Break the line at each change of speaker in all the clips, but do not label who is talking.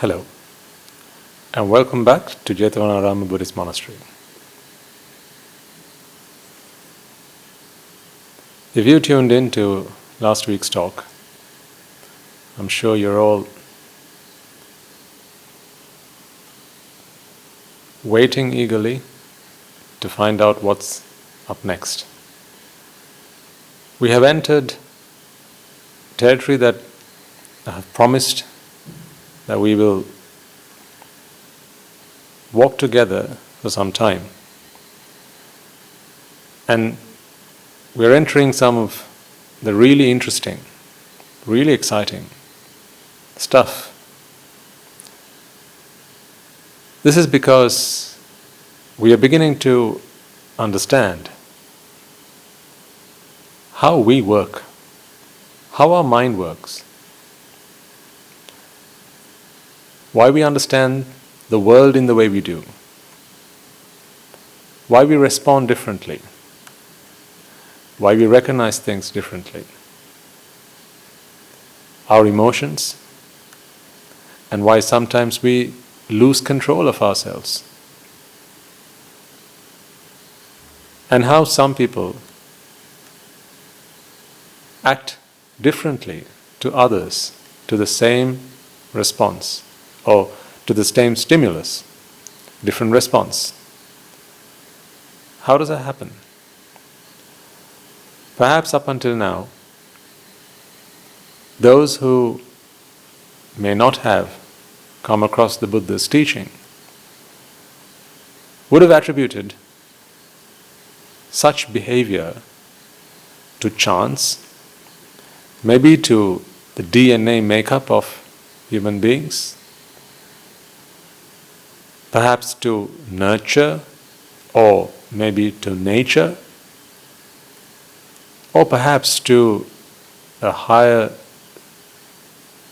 Hello, and welcome back to Jethavanarama Buddhist Monastery. If you tuned in to last week's talk, I'm sure you're all waiting eagerly to find out what's up next. We have entered territory that I have promised that we will walk together for some time. And we're entering some of the really interesting, really exciting stuff. This is because we are beginning to understand how we work, how our mind works, why we understand the world in the way we do, why we respond differently, why we recognize things differently, our emotions, and why sometimes we lose control of ourselves, and how some people act differently to others, to the same response, or to the same stimulus, different response. How does that happen? Perhaps up until now, those who may not have come across the Buddha's teaching would have attributed such behavior to chance, maybe to the DNA makeup of human beings, perhaps to nurture, or maybe to nature, or perhaps to a higher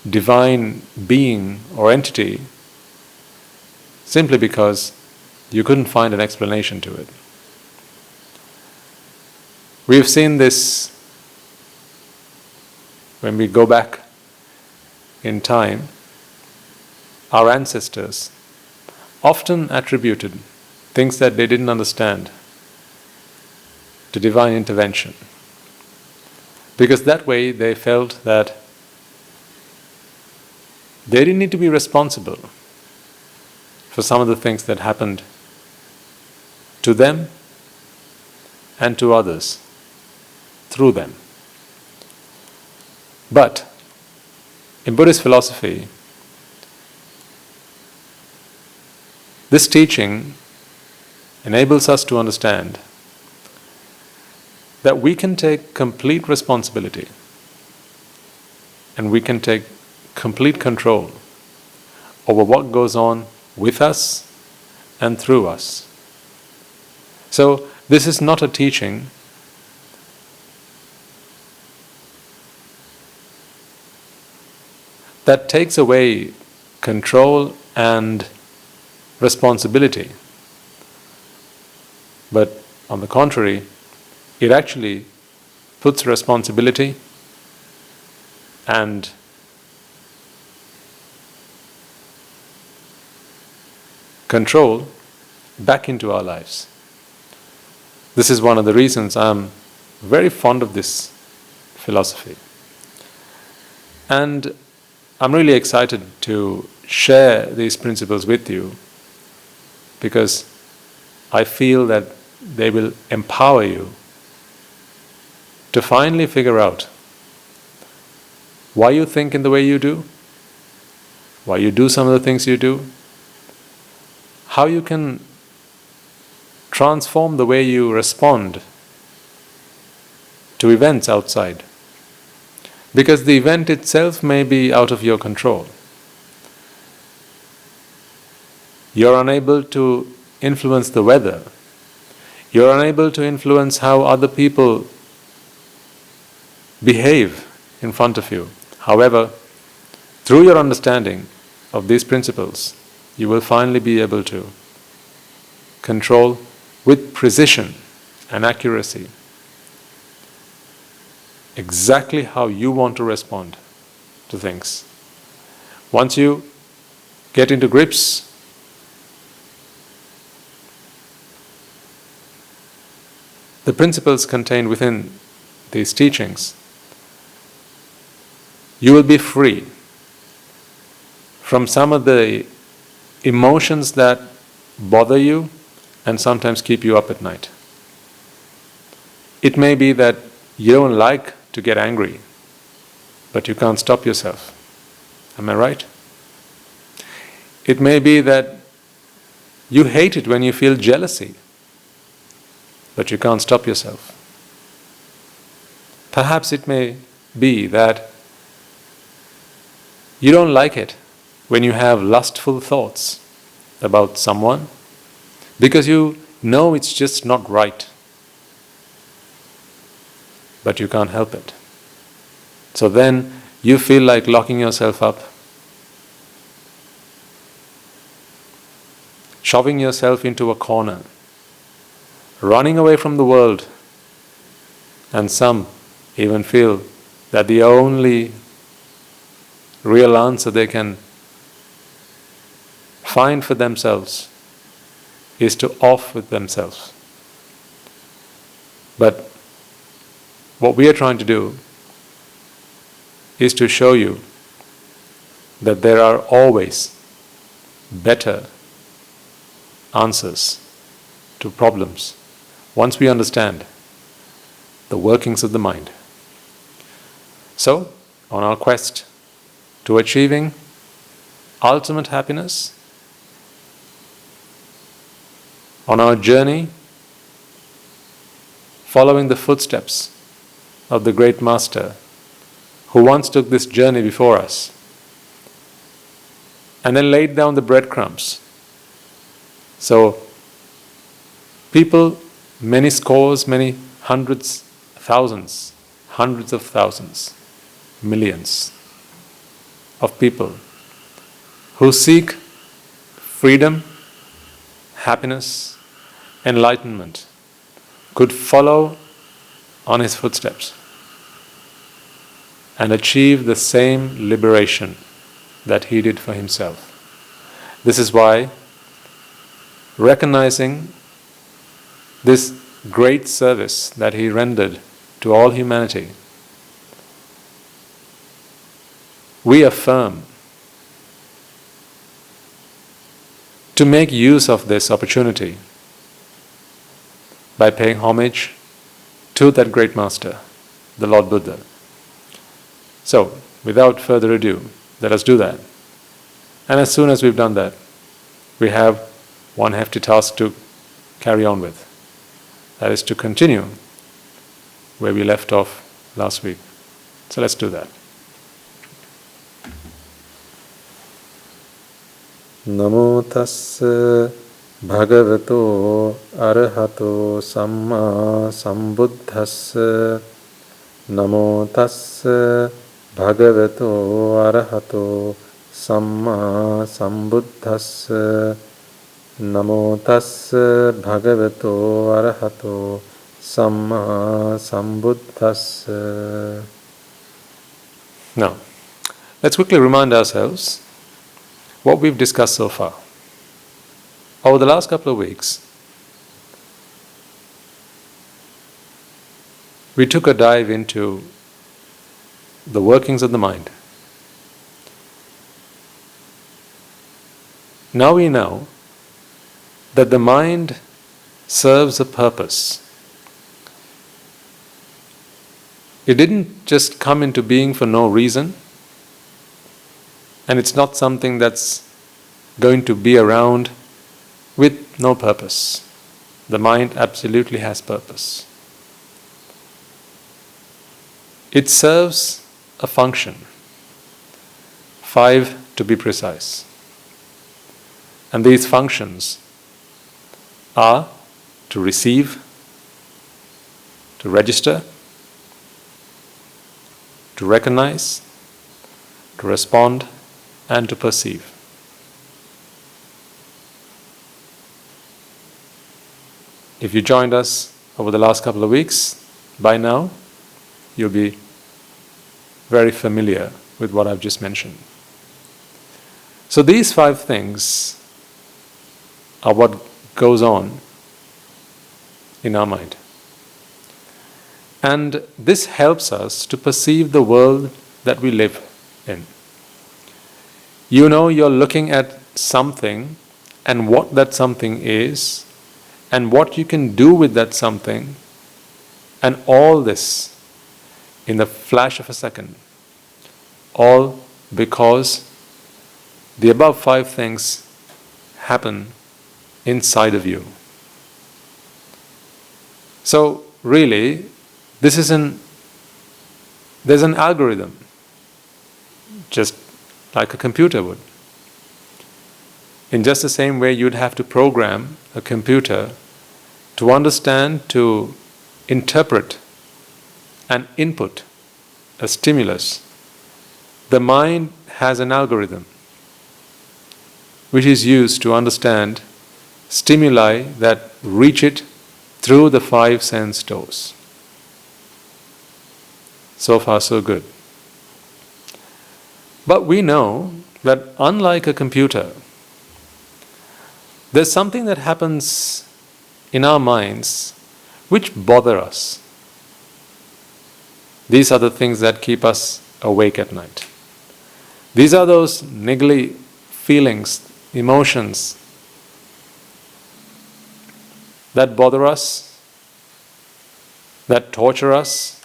divine being or entity, simply because you couldn't find an explanation to it. We've seen this when we go back in time. Our ancestors often attributed things that they didn't understand to divine intervention, because that way they felt that they didn't need to be responsible for some of the things that happened to them and to others through them. But in Buddhist philosophy, this teaching enables us to understand that we can take complete responsibility and we can take complete control over what goes on with us and through us. So this is not a teaching that takes away control and responsibility, but on the contrary, it actually puts responsibility and control back into our lives. This is one of the reasons I'm very fond of this philosophy. And I'm really excited to share these principles with you, because I feel that they will empower you to finally figure out why you think in the way you do, why you do some of the things you do, how you can transform the way you respond to events outside. Because the event itself may be out of your control. You're unable to influence the weather. You're unable to influence how other people behave in front of you. However, through your understanding of these principles, you will finally be able to control with precision and accuracy exactly how you want to respond to things. Once you get into grips the principles contained within these teachings, you will be free from some of the emotions that bother you and sometimes keep you up at night. It may be that you don't like to get angry, but you can't stop yourself. Am I right? It may be that you hate it when you feel jealousy, but you can't stop yourself. Perhaps it may be that you don't like it when you have lustful thoughts about someone because you know it's just not right, but you can't help it. So then you feel like locking yourself up, shoving yourself into a corner, running away from the world, and some even feel that the only real answer they can find for themselves is to off with themselves. But what we are trying to do is to show you that there are always better answers to problems once we understand the workings of the mind. So, on our quest to achieving ultimate happiness, on our journey following the footsteps of the great Master who once took this journey before us and then laid down the breadcrumbs. So, people, many scores, many hundreds, thousands, hundreds of thousands, millions of people who seek freedom, happiness, enlightenment could follow on his footsteps and achieve the same liberation that he did for himself. This is why, recognizing this great service that he rendered to all humanity, we affirm to make use of this opportunity by paying homage to that great Master, the Lord Buddha. So, without further ado, let us do that. And as soon as we've done that, we have one hefty task to carry on with. That is to continue where we left off last week. So let's do that. Namo tassa bhagavato arahato samma sambuddhassa. Namo tassa bhagavato arahato samma sambuddhassa. Namo tassa bhagavato arahato samma sambuddhassa. Now, let's quickly remind ourselves what we've discussed so far. Over the last couple of weeks, we took a dive into the workings of the mind. Now we know that the mind serves a purpose. It didn't just come into being for no reason, and it's not something that's going to be around with no purpose. The mind absolutely has purpose. It serves a function, 5 to be precise. And these functions are to receive, to register, to recognize, to respond, and to perceive. If you joined us over the last couple of weeks, by now you'll be very familiar with what I've just mentioned. So these 5 things are what goes on in our mind. And this helps us to perceive the world that we live in. You know, you're looking at something and what that something is and what you can do with that something, and all this in the flash of a second. All because the above 5 things happen inside of you. So really, there's an algorithm, just like a computer would. In just the same way you'd have to program a computer to understand, to interpret and input a stimulus, the mind has an algorithm which is used to understand stimuli that reach it through the 5 sense doors. So far, so good. But we know that unlike a computer, there's something that happens in our minds which bother us. These are the things that keep us awake at night. These are those niggly feelings, emotions that bother us, that torture us.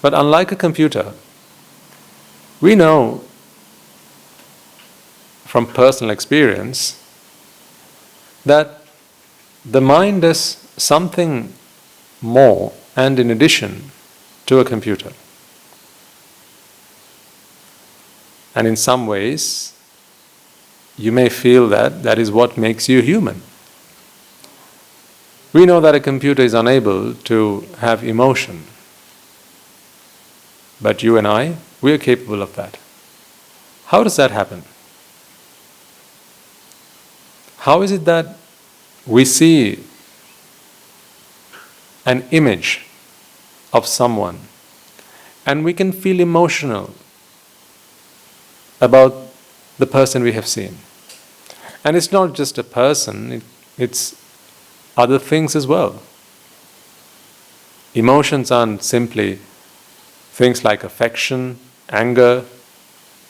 But unlike a computer, we know from personal experience that the mind is something more and in addition to a computer. And in some ways, you may feel that that is what makes you human. We know that a computer is unable to have emotion. But you and I, we are capable of that. How does that happen? How is it that we see an image of someone and we can feel emotional about the person we have seen? And it's not just a person, it's other things as well. Emotions aren't simply things like affection, anger,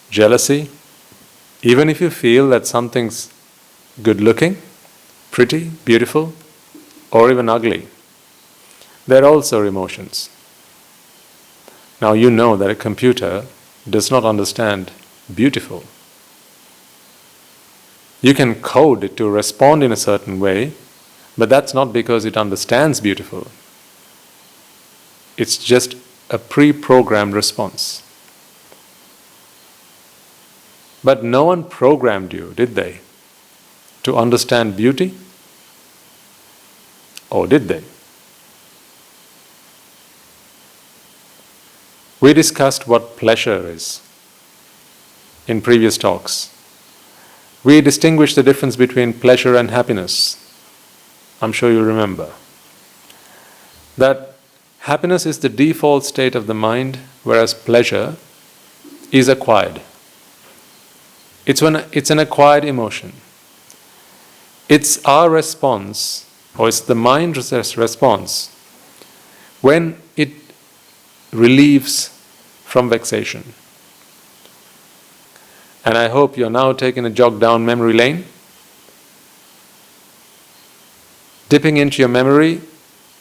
jealousy. Even if you feel that something's good looking, pretty, beautiful, or even ugly, they're also emotions. Now you know that a computer does not understand beautiful. You can code it to respond in a certain way, but that's not because it understands beautiful. It's just a pre-programmed response. But no one programmed you, did they, to understand beauty? Or did they? We discussed what pleasure is in previous talks. We distinguished the difference between pleasure and happiness. I'm sure you remember. That happiness is the default state of the mind, whereas pleasure is acquired. It's an acquired emotion. It's our response, or it's the mind's response, when it relieves from vexation. And I hope you're now taking a jog down memory lane, dipping into your memory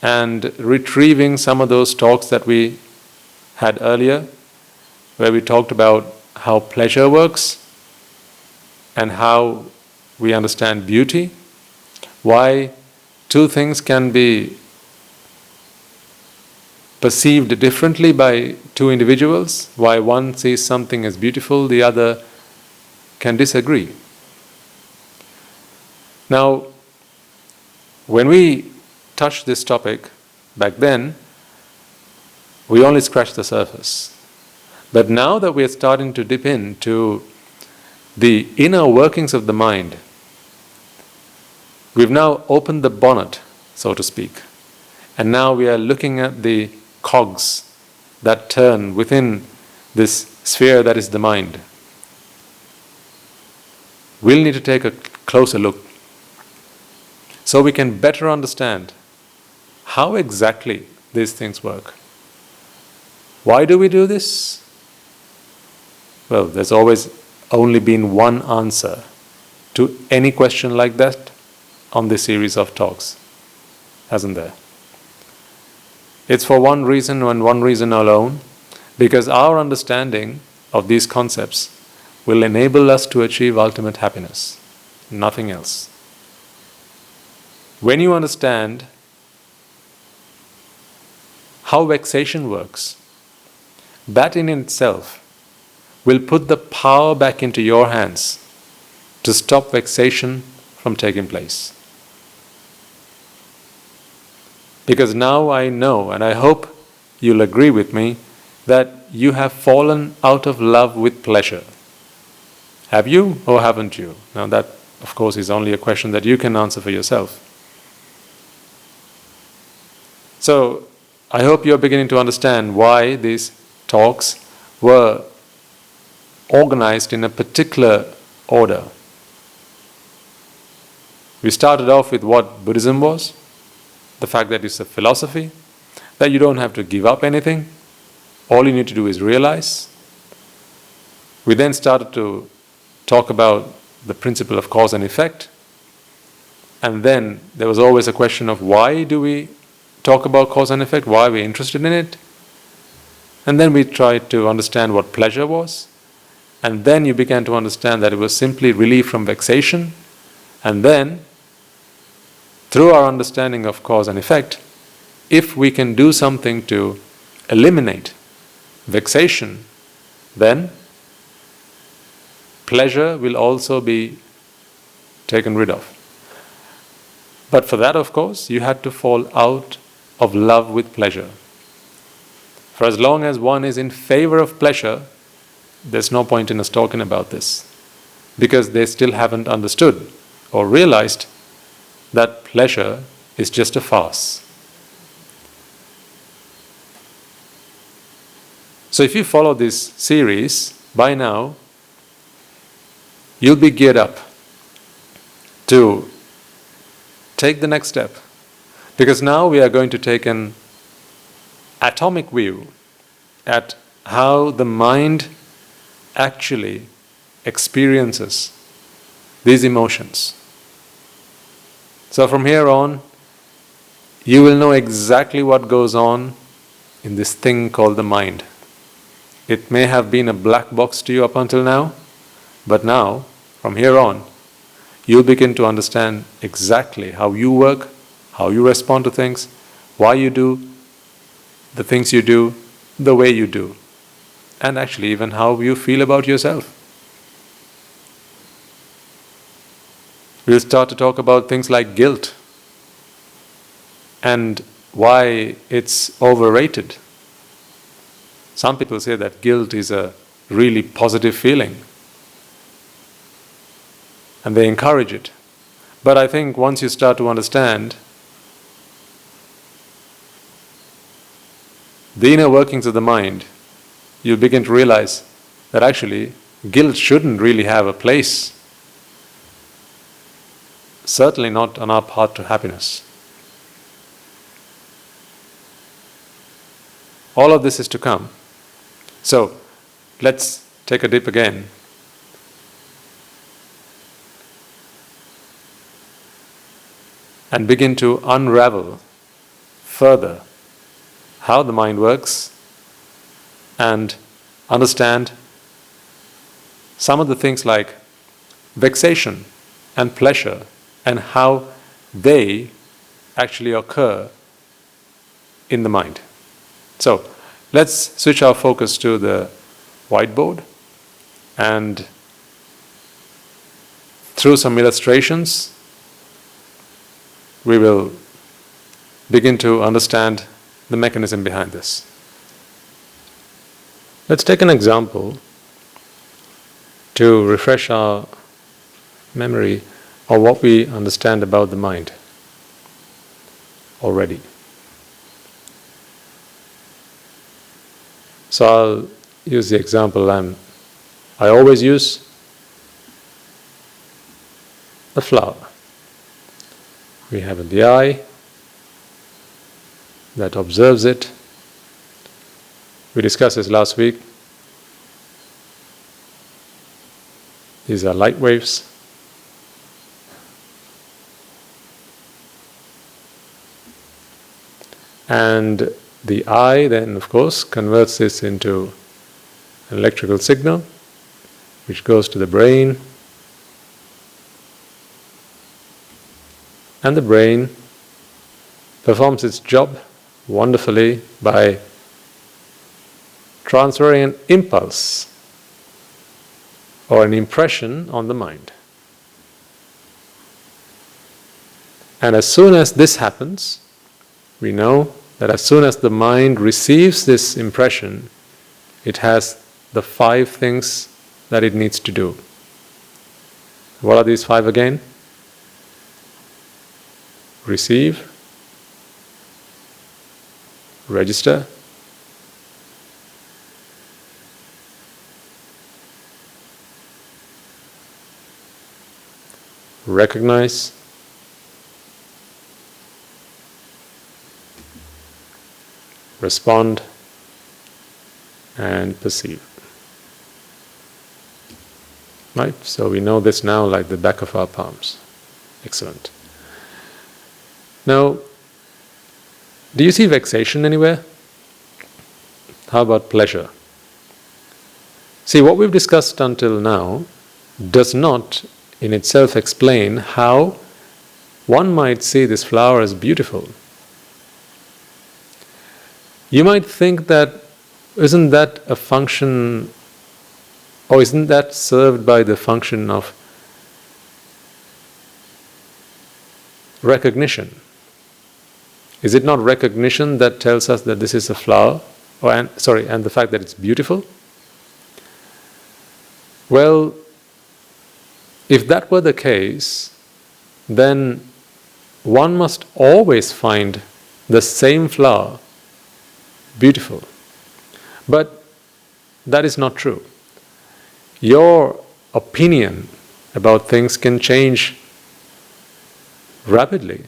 and retrieving some of those talks that we had earlier, where we talked about how pleasure works and how we understand beauty, why 2 things can be perceived differently by 2 individuals, why one sees something as beautiful, the other can disagree. Now, when we touched this topic back then, we only scratched the surface. But now that we are starting to dip into the inner workings of the mind, we've now opened the bonnet, so to speak, and now we are looking at the cogs that turn within this sphere that is the mind. we'll need to take a closer look so we can better understand how exactly these things work. Why do we do this? Well, there's always only been one answer to any question like that on this series of talks, hasn't there? It's for one reason and one reason alone, because our understanding of these concepts will enable us to achieve ultimate happiness, nothing else. When you understand how vexation works, that in itself will put the power back into your hands to stop vexation from taking place. Because now I know, and I hope you'll agree with me, that you have fallen out of love with pleasure. Have you or haven't you? Now that, of course, is only a question that you can answer for yourself. So, I hope you're beginning to understand why these talks were organized in a particular order. We started off with what Buddhism was, the fact that it's a philosophy, that you don't have to give up anything, all you need to do is realize. We then started to talk about the principle of cause and effect, and then there was always a question of why do we talk about cause and effect, why are we interested in it? And then we tried to understand what pleasure was, and then you began to understand that it was simply relief from vexation, and then through our understanding of cause and effect, if we can do something to eliminate vexation, then pleasure will also be taken rid of. But for that, of course, you had to fall out of love with pleasure. For as long as one is in favor of pleasure, there's no point in us talking about this, because they still haven't understood or realized that pleasure is just a farce. So if you follow this series, by now, you'll be geared up to take the next step. Because now we are going to take an atomic view at how the mind actually experiences these emotions. So from here on, you will know exactly what goes on in this thing called the mind. It may have been a black box to you up until now, but now, from here on, you'll begin to understand exactly how you work, how you respond to things, why you do the things you do, the way you do, and actually even how you feel about yourself. We'll start to talk about things like guilt and why it's overrated. Some people say that guilt is a really positive feeling, and they encourage it. But I think once you start to understand the inner workings of the mind, you'll begin to realize that actually guilt shouldn't really have a place. Certainly not on our path to happiness. All of this is to come. So, let's take a dip again. And begin to unravel further how the mind works and understand some of the things like vexation and pleasure and how they actually occur in the mind. So, let's switch our focus to the whiteboard, and through some illustrations, we will begin to understand the mechanism behind this. Let's take an example to refresh our memory of what we understand about the mind already. So I'll use the example I always use. a flower. We have the eye that observes it. We discussed this last week. These are light waves. And the eye then, of course, converts this into an electrical signal which goes to the brain. And the brain performs its job wonderfully by transferring an impulse or an impression on the mind. And as soon as this happens, we know that as soon as the mind receives this impression, it has the 5 things that it needs to do. What are these 5 again? Receive, register, recognize, respond, and perceive. Right? So we know this now like the back of our palms. Excellent. Now, do you see vexation anywhere? How about pleasure? See, what we've discussed until now does not in itself explain how one might see this flower as beautiful. You might think that, isn't that a function, or isn't that served by the function of recognition? Is it not recognition that tells us that this is a flower, and the fact that it's beautiful? Well, if that were the case, then one must always find the same flower beautiful. But that is not true. Your opinion about things can change rapidly.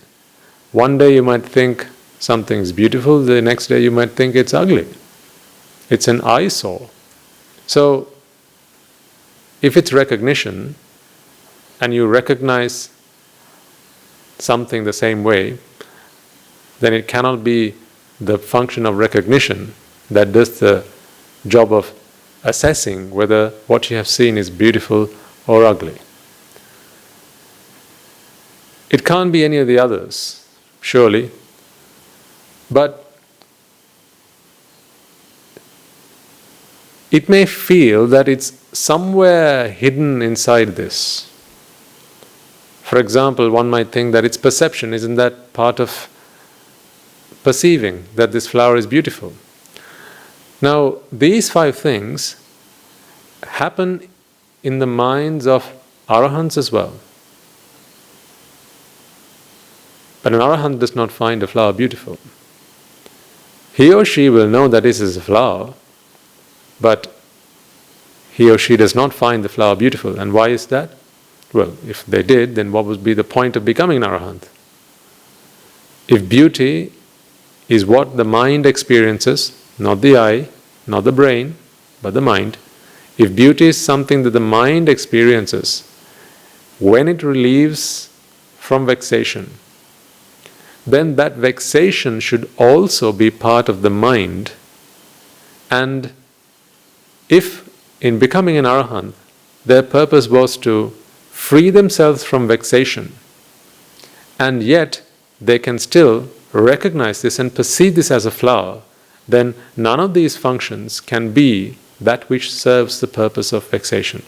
One day you might think something's beautiful, the next day you might think it's ugly. It's an eyesore. So, if it's recognition, and you recognize something the same way, then it cannot be the function of recognition that does the job of assessing whether what you have seen is beautiful or ugly. It can't be any of the others, surely, but it may feel that it's somewhere hidden inside this. For example, one might think that it's perception. Isn't that part of perceiving that this flower is beautiful? Now, these 5 things happen in the minds of arahants as well. But an arahant does not find a flower beautiful. He or she will know that this is a flower, but he or she does not find the flower beautiful. And why is that? Well, if they did, then what would be the point of becoming an arahant? If beauty is what the mind experiences, not the eye, not the brain, but the mind, if beauty is something that the mind experiences, when it relieves from vexation, then that vexation should also be part of the mind. And if in becoming an arahant, their purpose was to free themselves from vexation, and yet they can still recognize this and perceive this as a flower, then none of these functions can be that which serves the purpose of vexation,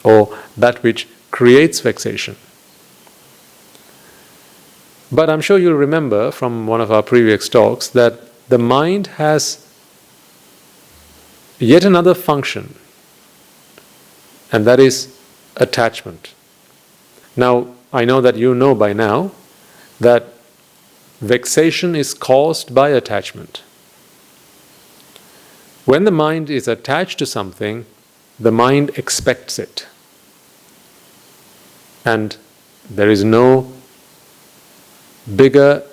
or that which creates vexation. But I'm sure you'll remember from one of our previous talks that the mind has yet another function, and that is attachment. Now, I know that you know by now that vexation is caused by attachment. When the mind is attached to something, the mind expects it. And there is no bigger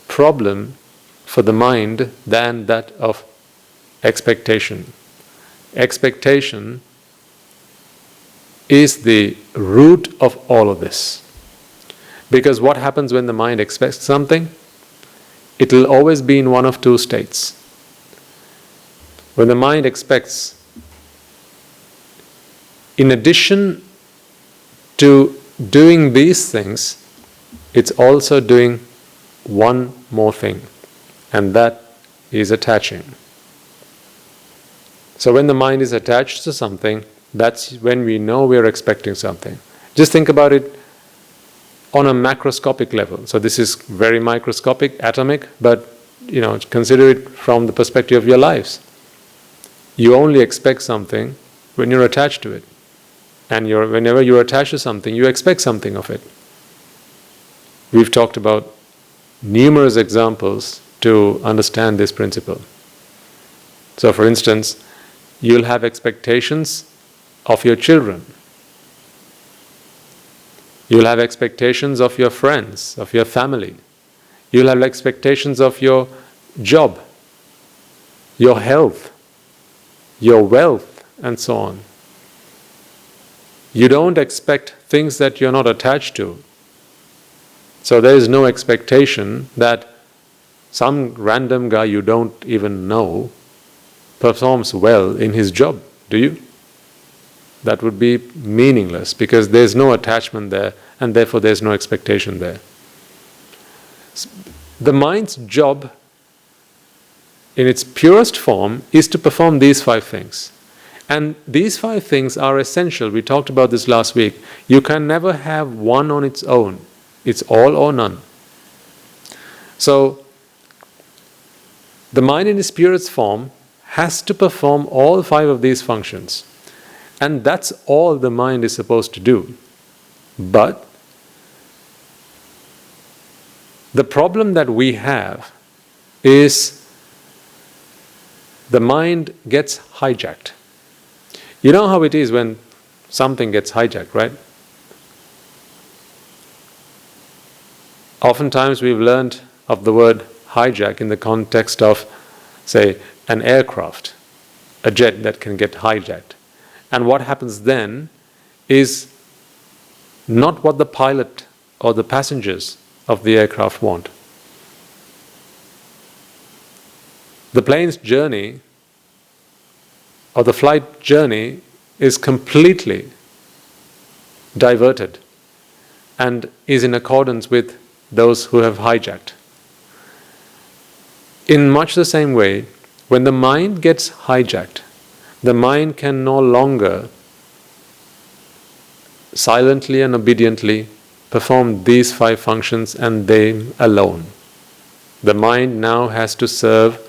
problem for the mind than that of expectation. Expectation is the root of all of this. Because what happens when the mind expects something? It will always be in one of two states. When the mind expects, in addition to doing these things, it's also doing one more thing, and that is attaching. So when the mind is attached to something, that's when we know we are expecting something. Just think about it on a macroscopic level. So this is very microscopic, atomic, but consider it from the perspective of your lives. You only expect something when you're attached to it. And whenever you're attached to something, you expect something of it. We've talked about numerous examples to understand this principle. So for instance, you'll have expectations of your children. You'll have expectations of your friends, of your family. You'll have expectations of your job, your health, your wealth, and so on. You don't expect things that you're not attached to. So there is no expectation that some random guy you don't even know performs well in his job, do you? That would be meaningless because there's no attachment there and therefore there's no expectation there. The mind's job in its purest form is to perform these 5 things. And these 5 things are essential. We talked about this last week. You can never have one on its own. It's all or none. So, the mind in its purest form has to perform all 5 of these functions. And that's all the mind is supposed to do. But the problem that we have is the mind gets hijacked. You know how it is when something gets hijacked, right? Oftentimes we've learned of the word hijack in the context of, say, an aircraft, a jet that can get hijacked. And what happens then is not what the pilot or the passengers of the aircraft want. The plane's journey or the flight journey is completely diverted and is in accordance with those who have hijacked. In much the same way, when the mind gets hijacked, the mind can no longer silently and obediently perform these 5 functions and they alone. The mind now has to serve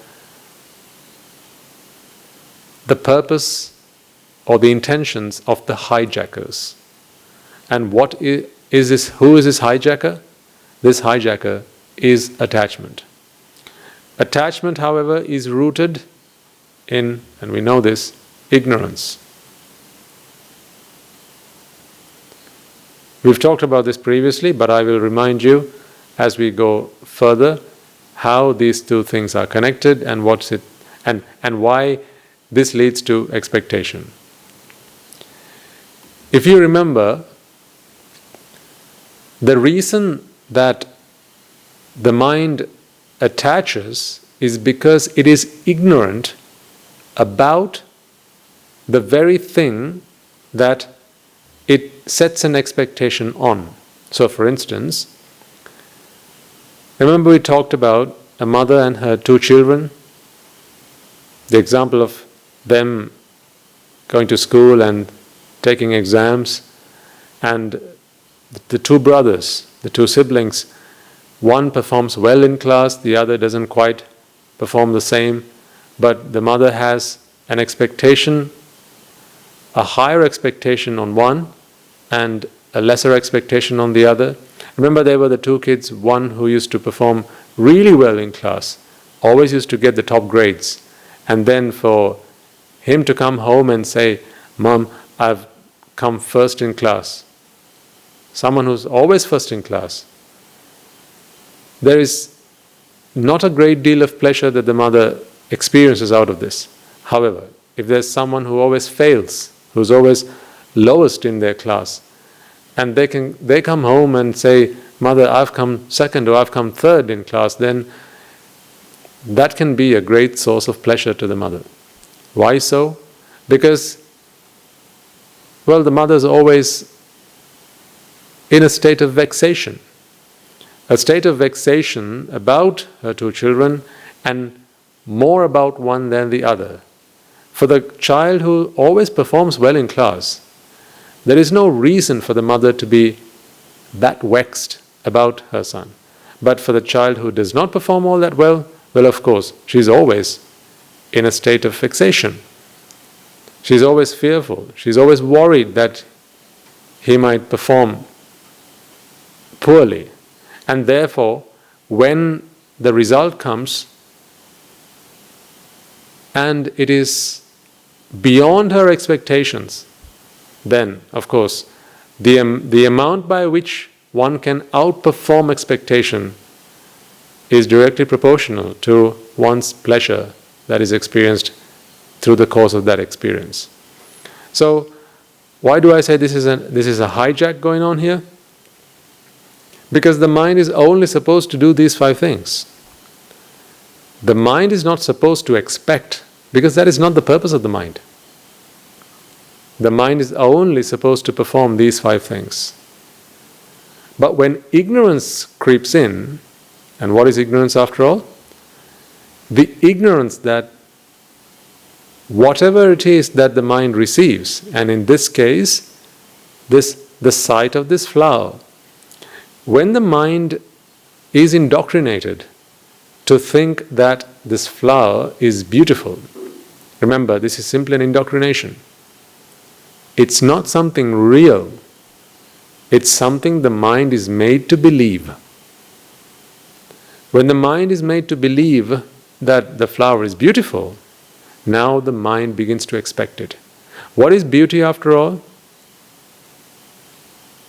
the purpose or the intentions of the hijackers. And what is this? Who is this hijacker? This hijacker is attachment. Attachment, however, is rooted in, and we know this, ignorance. We've talked about this previously, but I will remind you as we go further how these 2 things are connected and what's it and why this leads to expectation. If you remember, the reason that the mind attaches is because it is ignorant about the very thing that it sets an expectation on. So for instance, remember we talked about a mother and her 2 children, the example of them going to school and taking exams, and the 2 brothers, the 2 siblings, one performs well in class, the other doesn't quite perform the same, but the mother has an expectation, a higher expectation on one and a lesser expectation on the other. Remember, there were the 2 kids, one who used to perform really well in class, always used to get the top grades, and then for him to come home and say, "Mom, I've come first in class," someone who's always first in class, there is not a great deal of pleasure that the mother experiences out of this. However, if there's someone who always fails, who's always lowest in their class, and they come home and say, "Mother, I've come second or I've come third in class," then that can be a great source of pleasure to the mother. Why so? Because, well, the mother's always in a state of vexation. A state of vexation about her two children, and more about one than the other. For the child who always performs well in class, there is no reason for the mother to be that vexed about her son. But for the child who does not perform all that well, of course, she's always in a state of fixation. She's always fearful. She's always worried that he might perform poorly. And therefore, when the result comes and it is beyond her expectations, then, of course, the amount by which one can outperform expectation is directly proportional to one's pleasure that is experienced through the course of that experience. So, why do I say this is a hijack going on here? Because the mind is only supposed to do these 5 things. The mind is not supposed to expect, because that is not the purpose of the mind. The mind is only supposed to perform these 5 things. But when ignorance creeps in, and what is ignorance after all? The ignorance that whatever it is that the mind receives, and in this case, the sight of this flower, when the mind is indoctrinated to think that this flower is beautiful, remember, this is simply an indoctrination. It's not something real. It's something the mind is made to believe. When the mind is made to believe that the flower is beautiful, now the mind begins to expect it. What is beauty after all?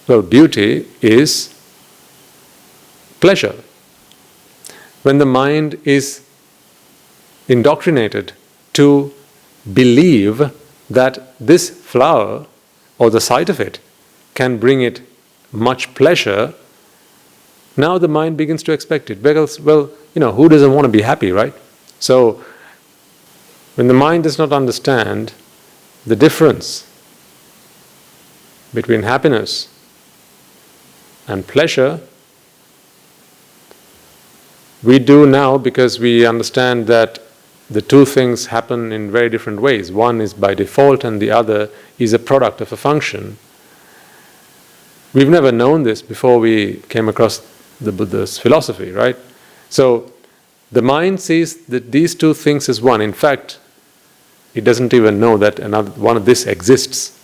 Well, beauty is pleasure. When the mind is indoctrinated to believe that this flower or the sight of it can bring it much pleasure, now the mind begins to expect it. Because, well, who doesn't want to be happy, right? So, when the mind does not understand the difference between happiness and pleasure, we do now, because we understand that the two things happen in very different ways. One is by default and the other is a product of a function. We've never known this before we came across the Buddha's philosophy, right? So the mind sees that these two things as one. In fact, it doesn't even know that another one of this exists.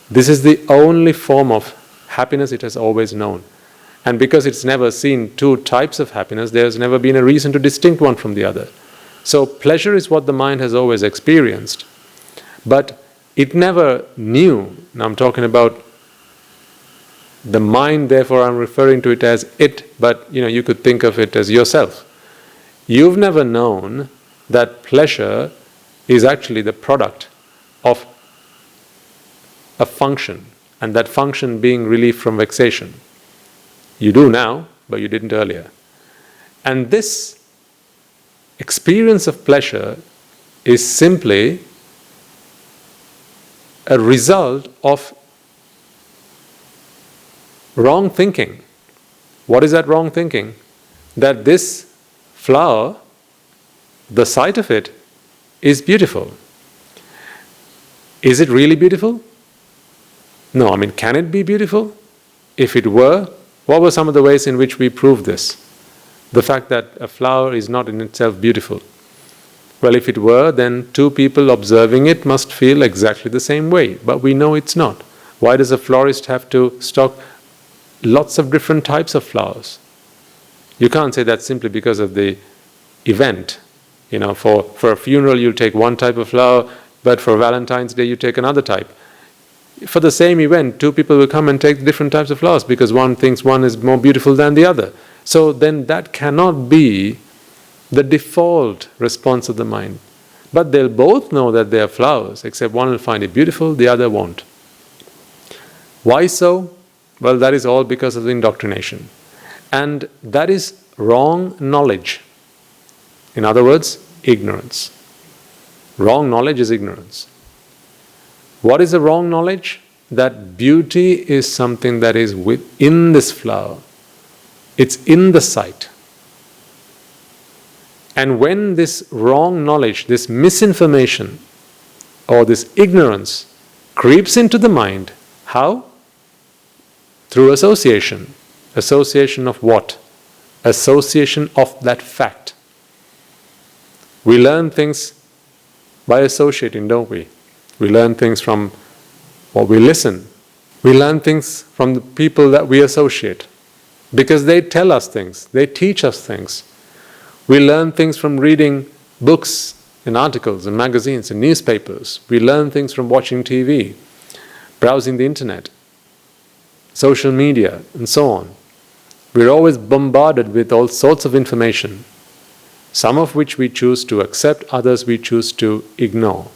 This is the only form of happiness it has always known. And because it's never seen two types of happiness, there's never been a reason to distinct one from the other. So pleasure is what the mind has always experienced. But it never knew, now I'm talking about the mind, therefore I'm referring to it as it, but you could think of it as yourself. You've never known that pleasure is actually the product of a function, and that function being relief from vexation. You do now, but you didn't earlier. And this experience of pleasure is simply a result of wrong thinking. What is that wrong thinking? That this flower, the sight of it, is beautiful. Is it really beautiful? No, can it be beautiful? If it were, what were some of the ways in which we prove this? The fact that a flower is not in itself beautiful. Well, if it were, then two people observing it must feel exactly the same way. But we know it's not. Why does a florist have to stock lots of different types of flowers? You can't say that simply because of the event. For a funeral you'll take one type of flower, but for Valentine's Day you take another type. For the same event, two people will come and take different types of flowers because one thinks one is more beautiful than the other. So then that cannot be the default response of the mind. But they'll both know that they are flowers, except one will find it beautiful, the other won't. Why so? Well, that is all because of the indoctrination. And that is wrong knowledge. In other words, ignorance. Wrong knowledge is ignorance. What is the wrong knowledge? That beauty is something that is within this flower. It's in the sight. And when this wrong knowledge, this misinformation, or this ignorance creeps into the mind, how? Through association. Association of what? Association of that fact. We learn things by associating, don't we? We learn things from what we listen. We learn things from the people that we associate because they tell us things, they teach us things. We learn things from reading books and articles and magazines and newspapers. We learn things from watching TV, browsing the internet, social media, and so on. We're always bombarded with all sorts of information, some of which we choose to accept, others we choose to ignore.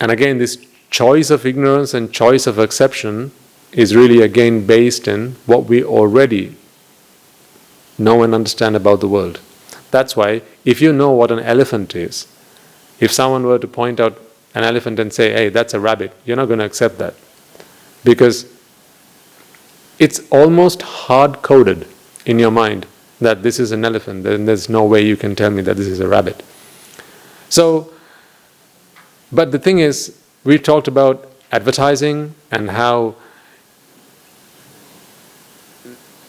And again, this choice of ignorance and choice of acceptation is really again based in what we already know and understand about the world. That's why if you know what an elephant is, if someone were to point out an elephant and say, hey, that's a rabbit, you're not going to accept that. Because it's almost hard-coded in your mind that this is an elephant, then there's no way you can tell me that this is a rabbit. So, but the thing is, we talked about advertising and how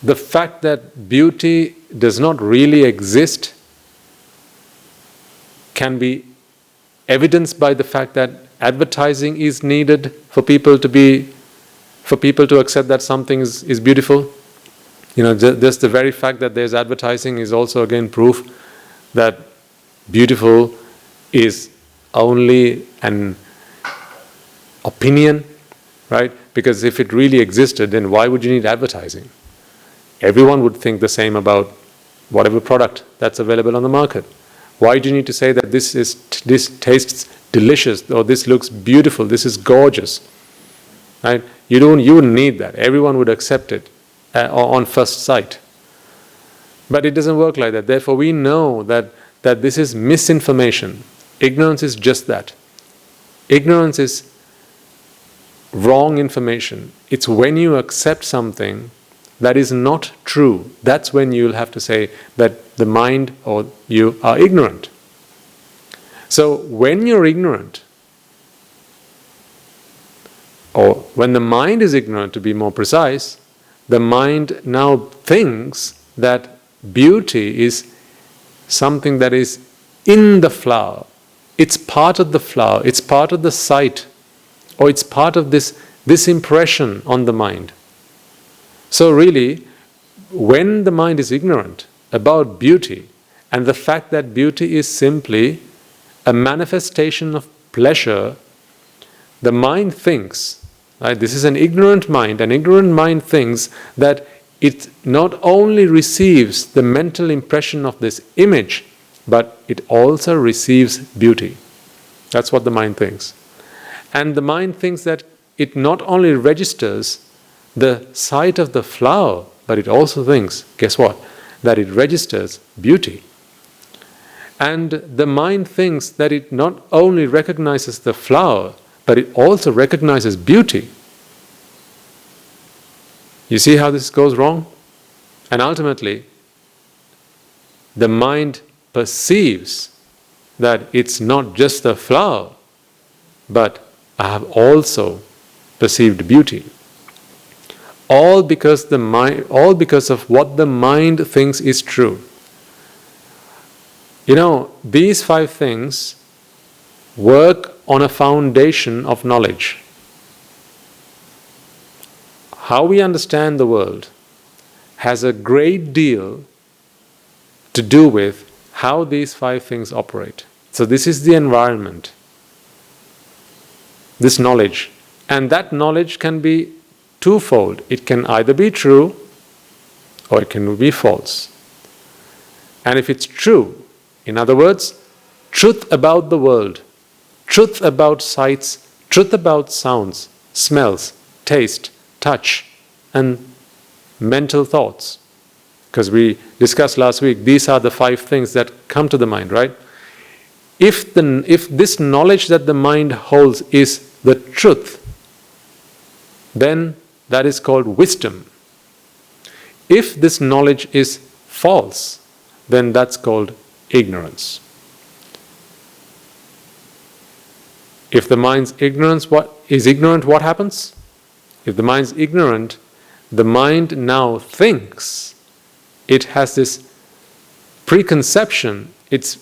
the fact that beauty does not really exist can be evidenced by the fact that advertising is needed for people to accept that something is beautiful. You know, just the very fact that there's advertising is also again proof that beautiful is only an opinion, right? Because if it really existed, then why would you need advertising? Everyone would think the same about whatever product that's available on the market. Why do you need to say that this tastes delicious, or this looks beautiful, this is gorgeous? Right? You wouldn't need that. Everyone would accept it on first sight. But it doesn't work like that. Therefore, we know that this is misinformation. Ignorance is just that. Ignorance is wrong information. It's when you accept something that is not true. That's when you'll have to say that the mind or you are ignorant. So when you're ignorant, or when the mind is ignorant, to be more precise, the mind now thinks that beauty is something that is in the flower. It's part of the flower, it's part of the sight, or it's part of this impression on the mind. So really, when the mind is ignorant about beauty, and the fact that beauty is simply a manifestation of pleasure, the mind thinks, right, this is an ignorant mind thinks that it not only receives the mental impression of this image, but it also receives beauty. That's what the mind thinks. And the mind thinks that it not only registers the sight of the flower, but it also thinks, guess what? That it registers beauty. And the mind thinks that it not only recognizes the flower, but it also recognizes beauty. You see how this goes wrong? And ultimately, the mind perceives that it's not just the flower, but I have also perceived beauty. All because of what the mind thinks is true. You know, these 5 things work on a foundation of knowledge. How we understand the world has a great deal to do with how these 5 things operate. So this is the environment. this knowledge. And that knowledge can be twofold. It can either be true or it can be false. And if it's true, in other words, truth about the world, truth about sights, truth about sounds, smells, taste, touch, and mental thoughts. Because we discussed last week, these are the 5 things that come to the mind, right? If this knowledge that the mind holds is the truth, then that is called wisdom. If this knowledge is false, then that's called ignorance. If the mind's ignorant, what happens? If the mind's ignorant, the mind now thinks it has this preconception, it's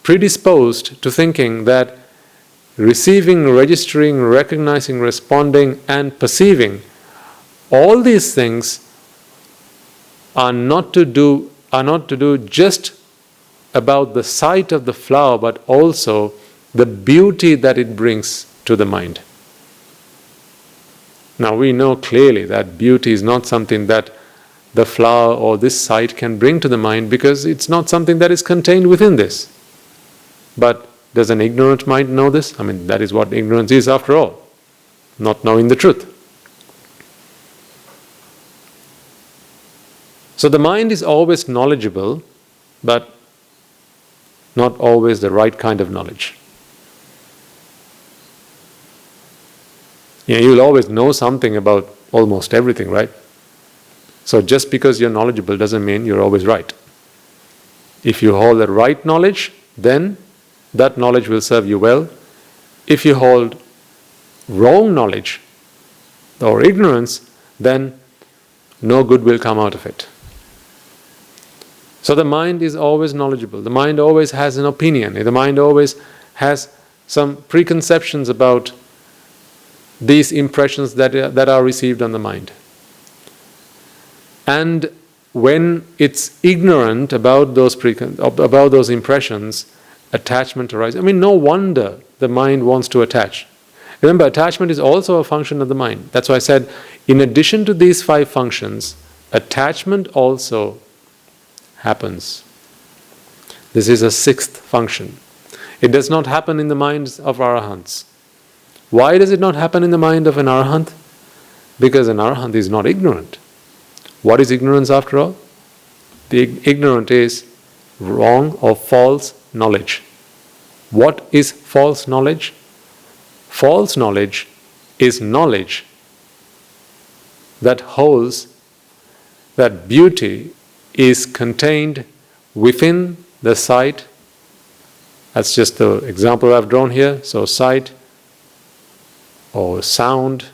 predisposed to thinking that receiving, registering, recognizing, responding, and perceiving, all these things are not to do just about the sight of the flower, but also the beauty that it brings to the mind. Now we know clearly that beauty is not something that the flower or this sight can bring to the mind, because it's not something that is contained within this. But does an ignorant mind know this? I mean, that is what ignorance is after all, not knowing the truth. So the mind is always knowledgeable, but not always the right kind of knowledge. You'll always know something about almost everything, right? So just because you're knowledgeable doesn't mean you're always right. If you hold the right knowledge, then that knowledge will serve you well. If you hold wrong knowledge or ignorance, then no good will come out of it. So the mind is always knowledgeable. The mind always has an opinion. The mind always has some preconceptions about these impressions that are received on the mind. And when it's ignorant about those impressions, attachment arises. I mean, no wonder the mind wants to attach. Remember, attachment is also a function of the mind. That's why I said, in addition to these 5 functions, attachment also happens. This is a 6th function. It does not happen in the minds of arahants. Why does it not happen in the mind of an arahant? Because an arahant is not ignorant. What is ignorance after all? The ignorant is wrong or false knowledge. What is false knowledge? False knowledge is knowledge that holds that beauty is contained within the sight. That's just the example I've drawn here. So sight, or sound,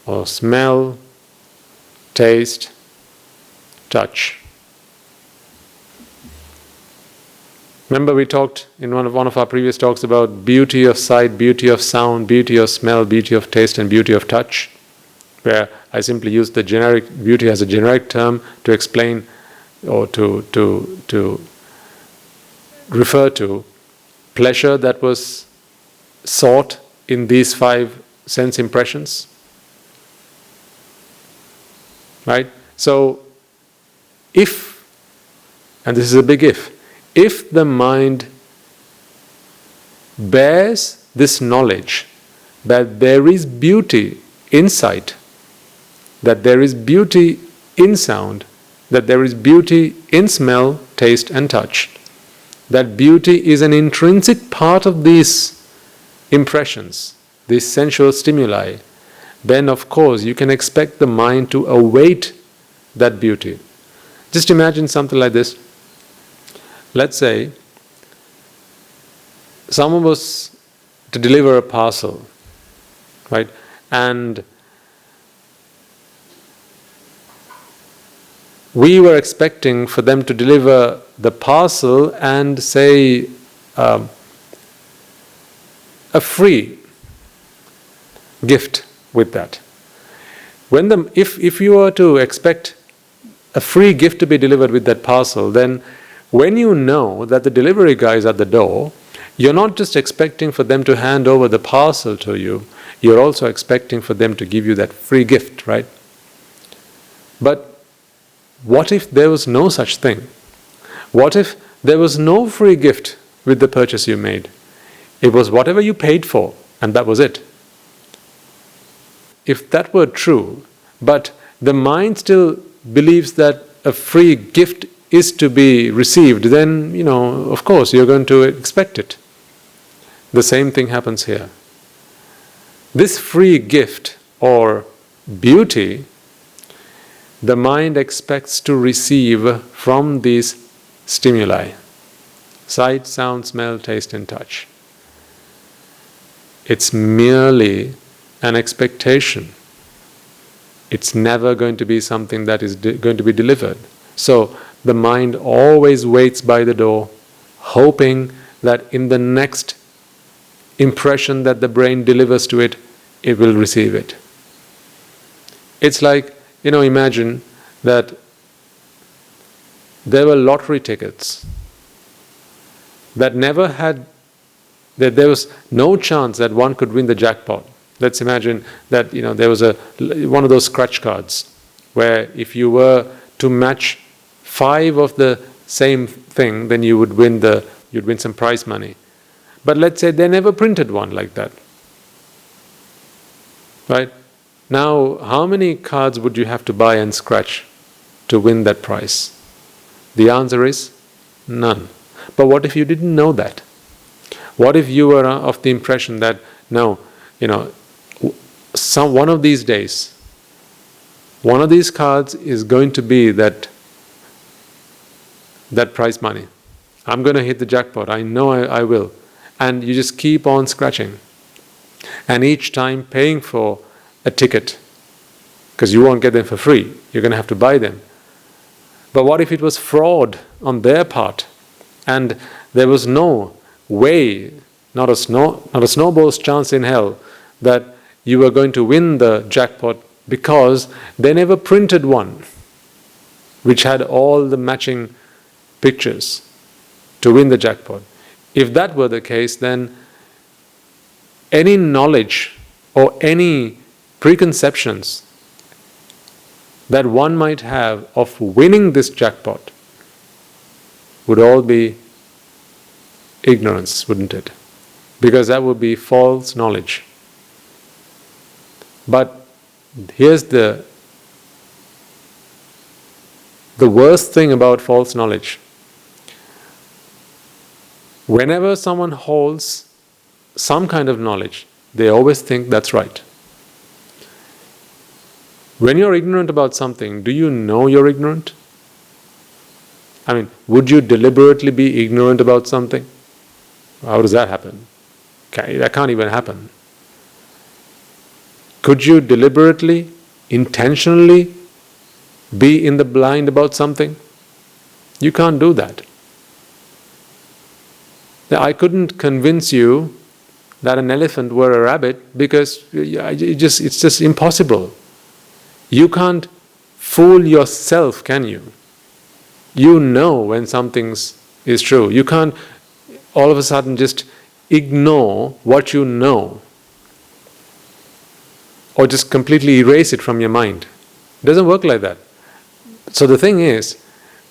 or smell, taste, touch. Remember, we talked in one of our previous talks about beauty of sight, beauty of sound, beauty of smell, beauty of taste, and beauty of touch, where I simply used the generic beauty as a generic term to explain or to refer to pleasure that was sought in these 5 sense impressions. Right? So, if, and this is a big if the mind bears this knowledge that there is beauty in sight, that there is beauty in sound, that there is beauty in smell, taste, and touch, that beauty is an intrinsic part of these impressions, these sensual stimuli, then of course you can expect the mind to await that beauty. Just imagine something like this. Let's say someone was to deliver a parcel, right? And we were expecting for them to deliver the parcel and say a free gift with that. If you were to expect a free gift to be delivered with that parcel, then when you know that the delivery guy is at the door, you're not just expecting for them to hand over the parcel to you, you're also expecting for them to give you that free gift, right? But what if there was no such thing? What if there was no free gift with the purchase you made? It was whatever you paid for, and that was it. If that were true, but the mind still believes that a free gift is to be received, then, of course, you're going to expect it. The same thing happens here. This free gift or beauty, the mind expects to receive from these stimuli: sight, sound, smell, taste, and touch. It's merely an expectation. It's never going to be something that is going to be delivered. So the mind always waits by the door, hoping that in the next impression that the brain delivers to it, it will receive it. It's like, imagine that there were lottery tickets that there was no chance that one could win the jackpot. Let's imagine that there was one of those scratch cards where if you were to match 5 of the same thing, then you'd win some prize money. But let's say they never printed one like that. Right? Now, how many cards would you have to buy and scratch to win that prize? The answer is none. But what if you didn't know that? What if you were of the impression that, no, one of these days, one of these cards is going to be that prize money. I'm going to hit the jackpot. I know I will. And you just keep on scratching. And each time paying for a ticket, because you won't get them for free. You're going to have to buy them. But what if it was fraud on their part, and there was no way, not a snowball's chance in hell, that you were going to win the jackpot because they never printed one which had all the matching pictures to win the jackpot? If that were the case, then any knowledge or any preconceptions that one might have of winning this jackpot would all be ignorance, wouldn't it? Because that would be false knowledge. But here's the worst thing about false knowledge. Whenever someone holds some kind of knowledge, they always think that's right. When you're ignorant about something, do you know you're ignorant? I mean, would you deliberately be ignorant about something? How does that happen? That can't even happen. Could you deliberately, intentionally be in the blind about something? You can't do that. I couldn't convince you that an elephant were a rabbit because it's just impossible. You can't fool yourself, can you? You know when something is true. You can't all of a sudden just ignore what you know or just completely erase it from your mind. It doesn't work like that. So the thing is,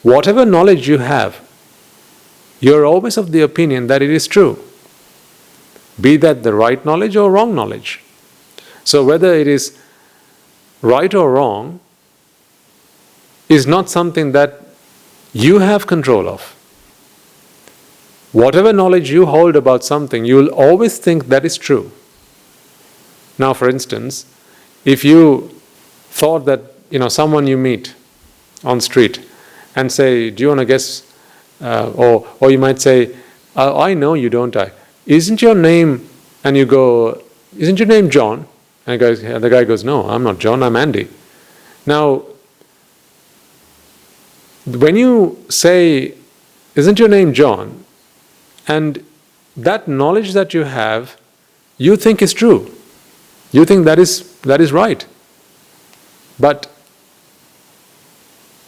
whatever knowledge you have, you're always of the opinion that it is true. Be that the right knowledge or wrong knowledge. So whether it is right or wrong is not something that you have control of. Whatever knowledge you hold about something, you will always think that is true. Now, for instance, if you thought that someone you meet on the street and say, do you want to guess, or you might say, I know you, don't I? Isn't your name, and you go, isn't your name John? And the guy goes, no, I'm not John, I'm Andy. Now, when you say, isn't your name John? And that knowledge that you have, you think is true. You think that is right. But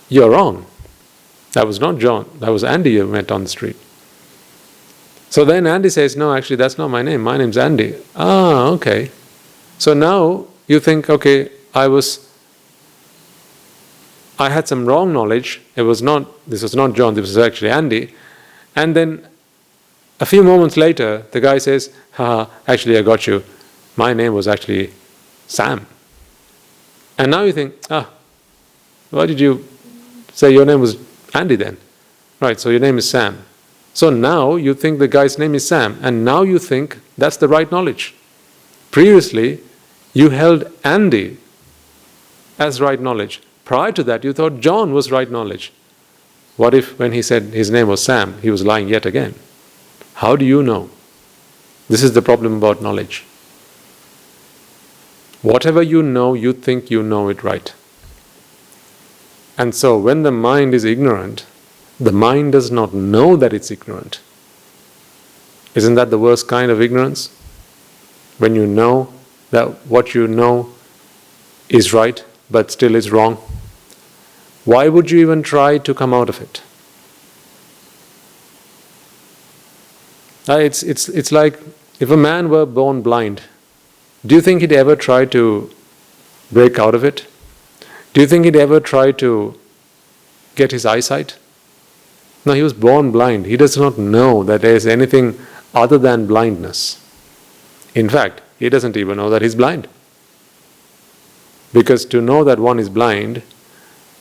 you're wrong. That was not John. That was Andy you met on the street. So then Andy says, no, actually that's not my name. My name's Andy. Ah, okay. So now you think, okay, I had some wrong knowledge. This was not John, this was actually Andy. And then a few moments later, the guy says, haha, actually I got you. My name was actually Sam. And now you think, why did you say your name was Andy then? Right, so your name is Sam. So now you think the guy's name is Sam, and now you think that's the right knowledge. Previously, you held Andy as right knowledge. Prior to that, you thought John was right knowledge. What if when he said his name was Sam, he was lying yet again? How do you know? This is the problem about knowledge. Whatever you know, you think you know it right. And so when the mind is ignorant, the mind does not know that it's ignorant. Isn't that the worst kind of ignorance? When you know that what you know is right, but still is wrong. Why would you even try to come out of it? It's like if a man were born blind, do you think he'd ever try to break out of it? Do you think he'd ever try to get his eyesight? No, he was born blind. He does not know that there is anything other than blindness. In fact, he doesn't even know that he's blind. Because to know that one is blind,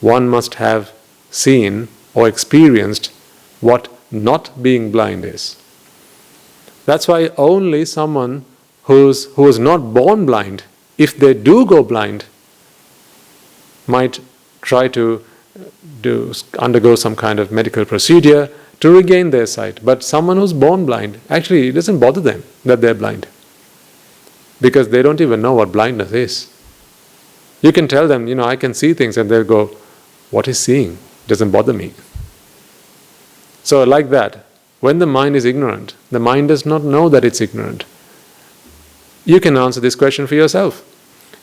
one must have seen or experienced what not being blind is. That's why only someone who is not born blind, if they do go blind, might try to undergo some kind of medical procedure to regain their sight. But someone who's born blind, actually it doesn't bother them that they're blind. Because they don't even know what blindness is. You can tell them, I can see things, and they'll go, what is seeing? It doesn't bother me. So like that, when the mind is ignorant, the mind does not know that it's ignorant. You can answer this question for yourself.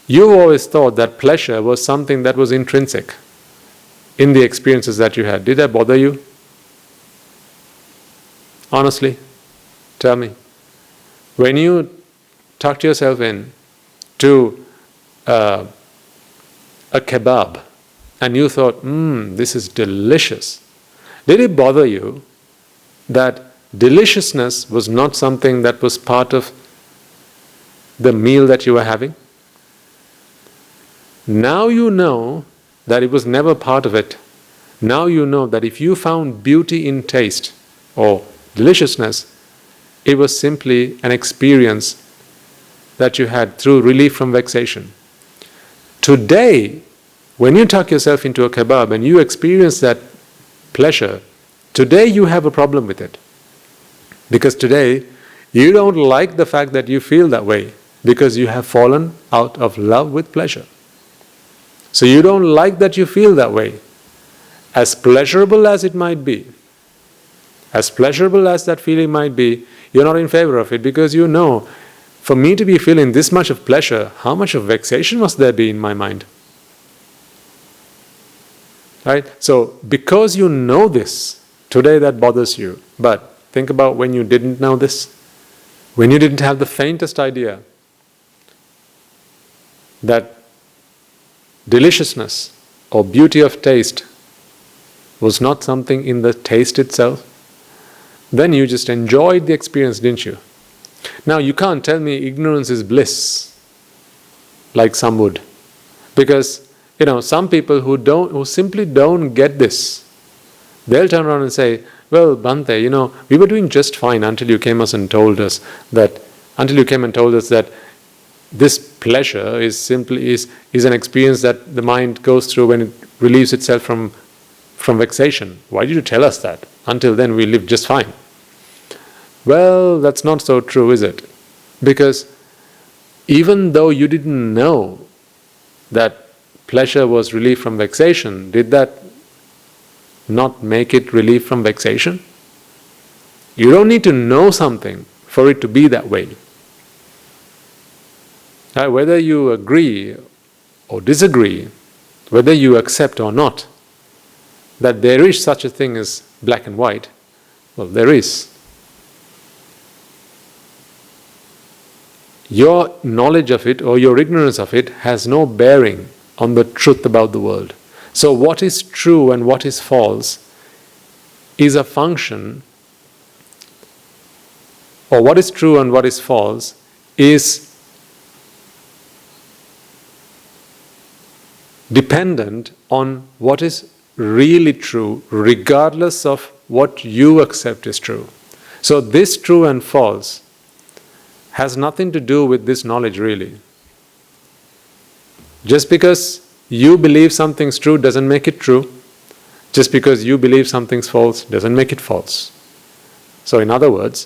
You've always thought that pleasure was something that was intrinsic in the experiences that you had. Did that bother you? Honestly, tell me. When you tucked yourself in to a kebab and you thought, this is delicious, did it bother you that deliciousness was not something that was part of the meal that you were having? Now you know that it was never part of it. Now you know that if you found beauty in taste or deliciousness, it was simply an experience that you had through relief from vexation. Today, when you tuck yourself into a kebab and you experience that pleasure, today you have a problem with it. Because today, you don't like the fact that you feel that way, because you have fallen out of love with pleasure. So you don't like that you feel that way. As pleasurable as it might be, as pleasurable as that feeling might be, you're not in favor of it, because you know, for me to be feeling this much of pleasure, how much of vexation must there be in my mind? Right? So, because you know this, today that bothers you. But think about when you didn't know this, when you didn't have the faintest idea that deliciousness or beauty of taste was not something in the taste itself. Then you just enjoyed the experience, didn't you? Now you can't tell me ignorance is bliss, like some would. Because, some people who simply don't get this, they'll turn around and say, well, Bhante, we were doing just fine until you came and told us that this pleasure is an experience that the mind goes through when it relieves itself from vexation. Why did you tell us that? Until then we lived just fine. Well, that's not so true, is it? Because even though you didn't know that pleasure was relief from vexation, did that not make it relief from vexation? You don't need to know something for it to be that way. Whether you agree or disagree, whether you accept or not, that there is such a thing as black and white, well, there is. your knowledge of it or your ignorance of it has no bearing on the truth about the world. So what is true and what is false is a function, or what is true and what is false is dependent on what is really true, regardless of what you accept is true. So this true and false has nothing to do with this knowledge really. Just because you believe something's true doesn't make it true. Just because you believe something's false doesn't make it false. So in other words,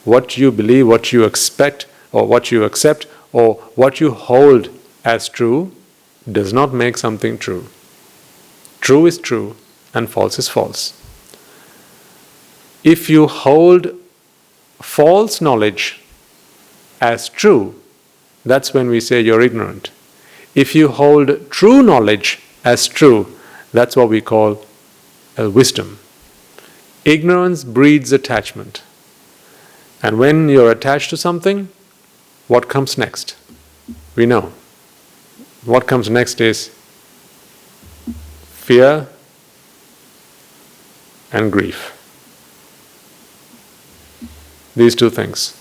what you believe, what you expect, or what you accept, or what you hold as true does not make something true. True is true and false is false. If you hold false knowledge as true, that's when we say you're ignorant. If you hold true knowledge as true, that's what we call wisdom. Ignorance breeds attachment. And when you're attached to something, what comes next? We know. What comes next is fear and grief. These two things.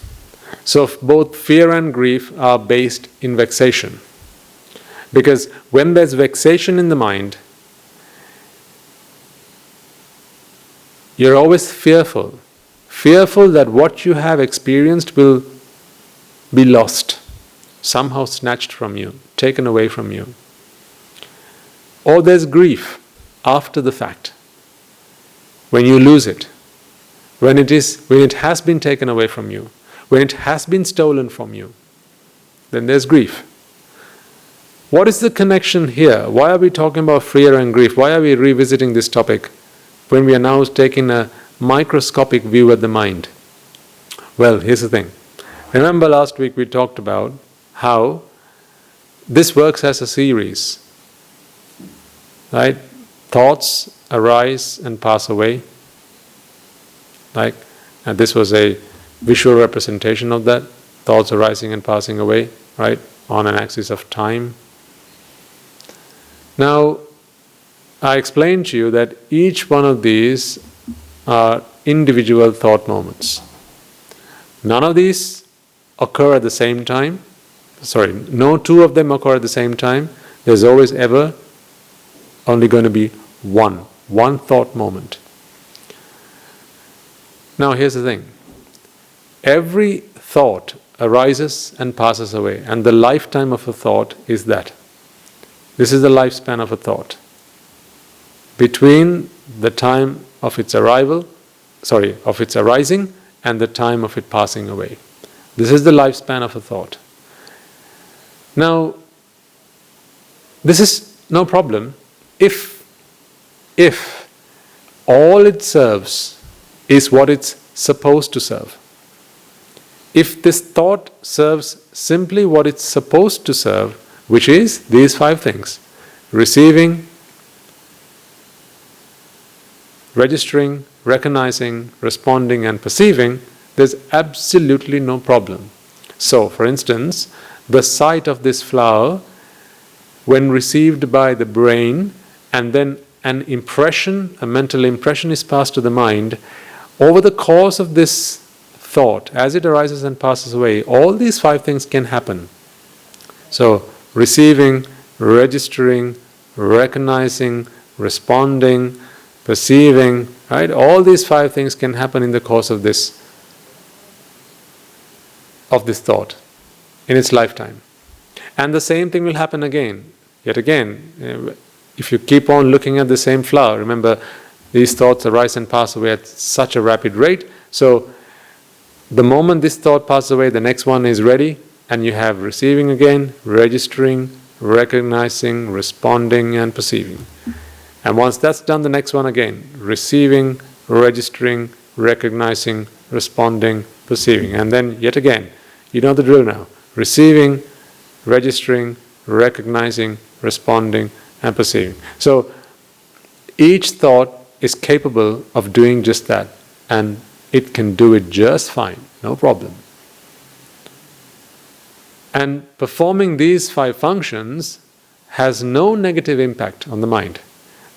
So both fear and grief are based in vexation. Because when there's vexation in the mind, you're always fearful. Fearful that what you have experienced will be lost, somehow snatched from you, taken away from you. Or there's grief after the fact, when you lose it, when it has been taken away from you, when it has been stolen from you, then there's grief. What is the connection here? Why are we talking about fear and grief? Why are we revisiting this topic when we are now taking a microscopic view at the mind? Well, here's the thing. Remember last week we talked about how this works as a series, right? Thoughts arise and pass away, right? And this was a visual representation of that. Thoughts arising and passing away, right? On an axis of time. Now, I explained to you that each one of these are individual thought moments. None of these occur at the same time. No two of them occur at the same time. There's always ever only going to be one thought moment. Now here's the thing. Every thought arises and passes away, and the lifetime of a thought is that. This is the lifespan of a thought. Between the time of its arising and the time of it passing away. This is the lifespan of a thought. Now, this is no problem if all it serves is what it's supposed to serve. If this thought serves simply what it's supposed to serve, which is these 5 things: receiving, registering, recognizing, responding, and perceiving, there's absolutely no problem. So, for instance, the sight of this flower, when received by the brain, and then an impression, a mental impression is passed to the mind, over the course of this thought, as it arises and passes away, all these 5 things can happen. So, receiving, registering, recognizing, responding, perceiving, right? All these 5 things can happen in the course of this thought, in its lifetime. And the same thing will happen again, yet again. If you keep on looking at the same flower, remember, these thoughts arise and pass away at such a rapid rate. So, the moment this thought passes away, the next one is ready, and you have receiving again, registering, recognizing, responding, and perceiving. And once that's done, the next one again, receiving, registering, recognizing, responding, perceiving. And then yet again, you know the drill now, receiving, registering, recognizing, responding, and perceiving. So each thought is capable of doing just that, and it can do it just fine, no problem. And performing these 5 functions has no negative impact on the mind.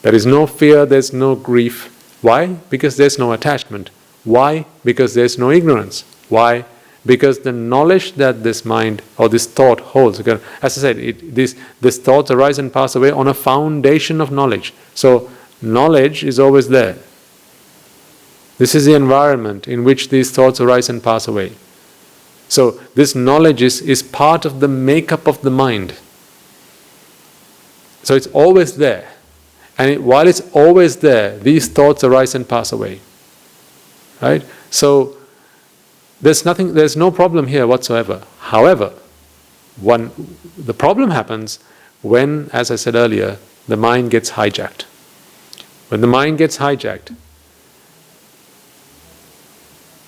There is no fear, there's no grief. Why? Because there's no attachment. Why? Because there's no ignorance. Why? Because the knowledge that this mind or this thought holds, as I said, these thoughts arise and pass away on a foundation of knowledge. So knowledge is always there. This is the environment in which these thoughts arise and pass away. So this knowledge is part of the makeup of the mind. So it's always there. And while it's always there, these thoughts arise and pass away. Right? So there's no problem here whatsoever. However, the problem happens when, as I said earlier, the mind gets hijacked. When the mind gets hijacked,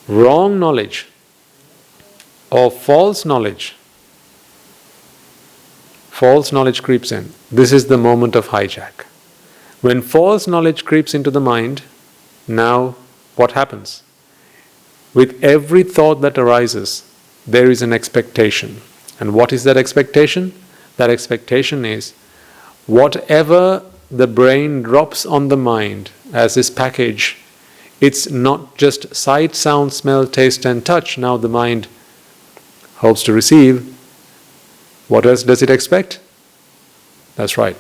wrong knowledge or false knowledge creeps in. This is the moment of hijack. When false knowledge creeps into the mind, now what happens? With every thought that arises, there is an expectation. And what is that expectation? That expectation is whatever the brain drops on the mind as this package, it's not just sight, sound, smell, taste and touch. Now the mind hopes to receive. What else does it expect? That's right.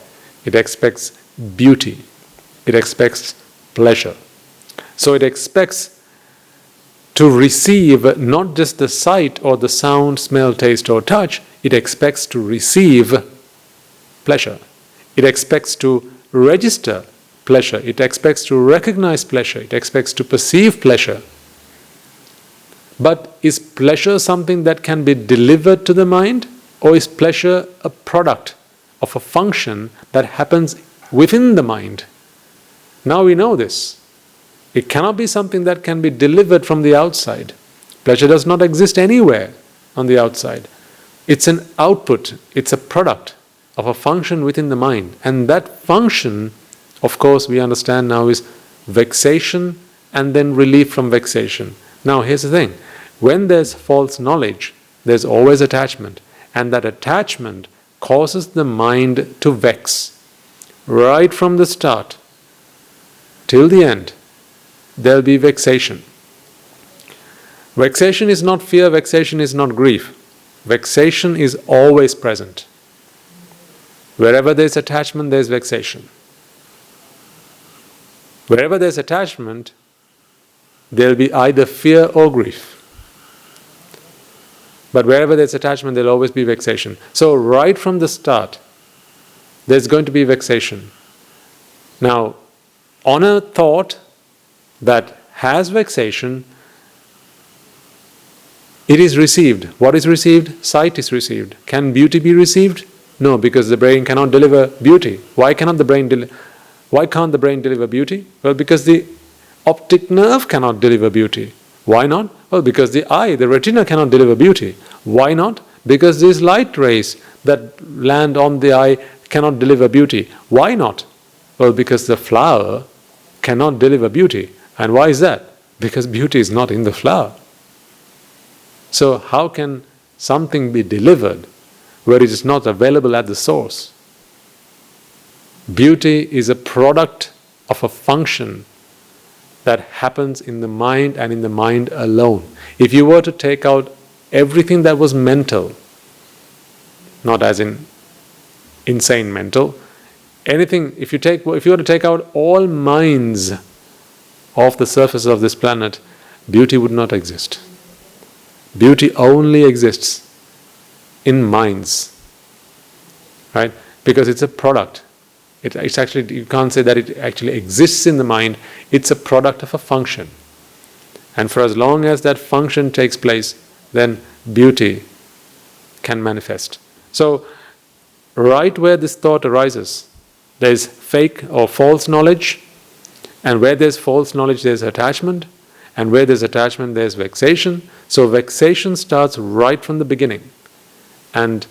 It expects beauty. It expects pleasure. So it expects to receive not just the sight or the sound, smell, taste or touch. It expects to receive pleasure. It expects to register pleasure. It expects to recognize pleasure. It expects to perceive pleasure. But is pleasure something that can be delivered to the mind? Or is pleasure a product of a function that happens within the mind? Now we know this. It cannot be something that can be delivered from the outside. Pleasure does not exist anywhere on the outside. It's an output, it's a product of a function within the mind. And that function, of course, we understand now is vexation and then relief from vexation. Now here's the thing. When there's false knowledge, there's always attachment. And that attachment causes the mind to vex. Right from the start till the end, there'll be vexation. Vexation is not fear, vexation is not grief. Vexation is always present. Wherever there's attachment, there's vexation. Wherever there's attachment, there'll be either fear or grief. But wherever there's attachment, there'll always be vexation. So right from the start, there's going to be vexation. Now, on a thought that has vexation, it is received. What is received? Sight is received. Can beauty be received? No, because the brain cannot deliver beauty. Why can't the brain deliver beauty? Well, because the optic nerve cannot deliver beauty. Why not? Well, because the eye, the retina cannot deliver beauty. Why not? Because these light rays that land on the eye cannot deliver beauty. Why not? Well, because the flower cannot deliver beauty. And why is that? Because beauty is not in the flower. So how can something be delivered where it is not available at the source? Beauty is a product of a function that happens in the mind and in the mind alone. If you were to take out everything that was mental, not as in insane mental, anything, if you were to take out all minds off the surface of this planet, beauty would not exist. Beauty only exists in minds, right? Because it's a product. It's actually, you can't say that it actually exists in the mind. It's a product of a function. And for as long as that function takes place, then beauty can manifest. So, right where this thought arises, there's fake or false knowledge. And where there's false knowledge, there's attachment. And where there's attachment, there's vexation. So vexation starts right from the beginning. And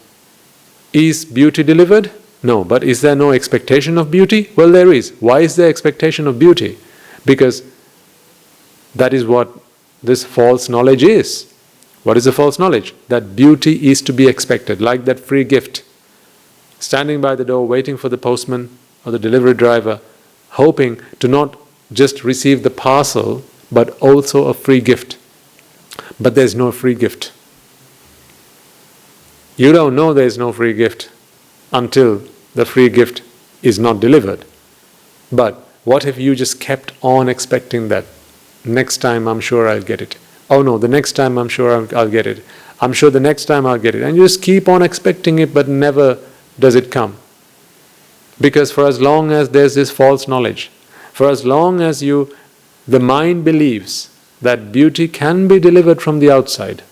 is beauty delivered? No. But is there no expectation of beauty? Well, there is. Why is there expectation of beauty? Because that is what this false knowledge is. What is the false knowledge? That beauty is to be expected, like that free gift. Standing by the door, waiting for the postman or the delivery driver, hoping to not just receive the parcel, but also a free gift. But there's no free gift. You don't know there's no free gift until the free gift is not delivered. But what if you just kept on expecting that? Next time I'm sure I'll get it. Oh no, the next time I'm sure I'll get it. I'm sure the next time I'll get it. And you just keep on expecting it, but never does it come. Because for as long as there's this false knowledge, for as long as the mind believes that beauty can be delivered from the outside,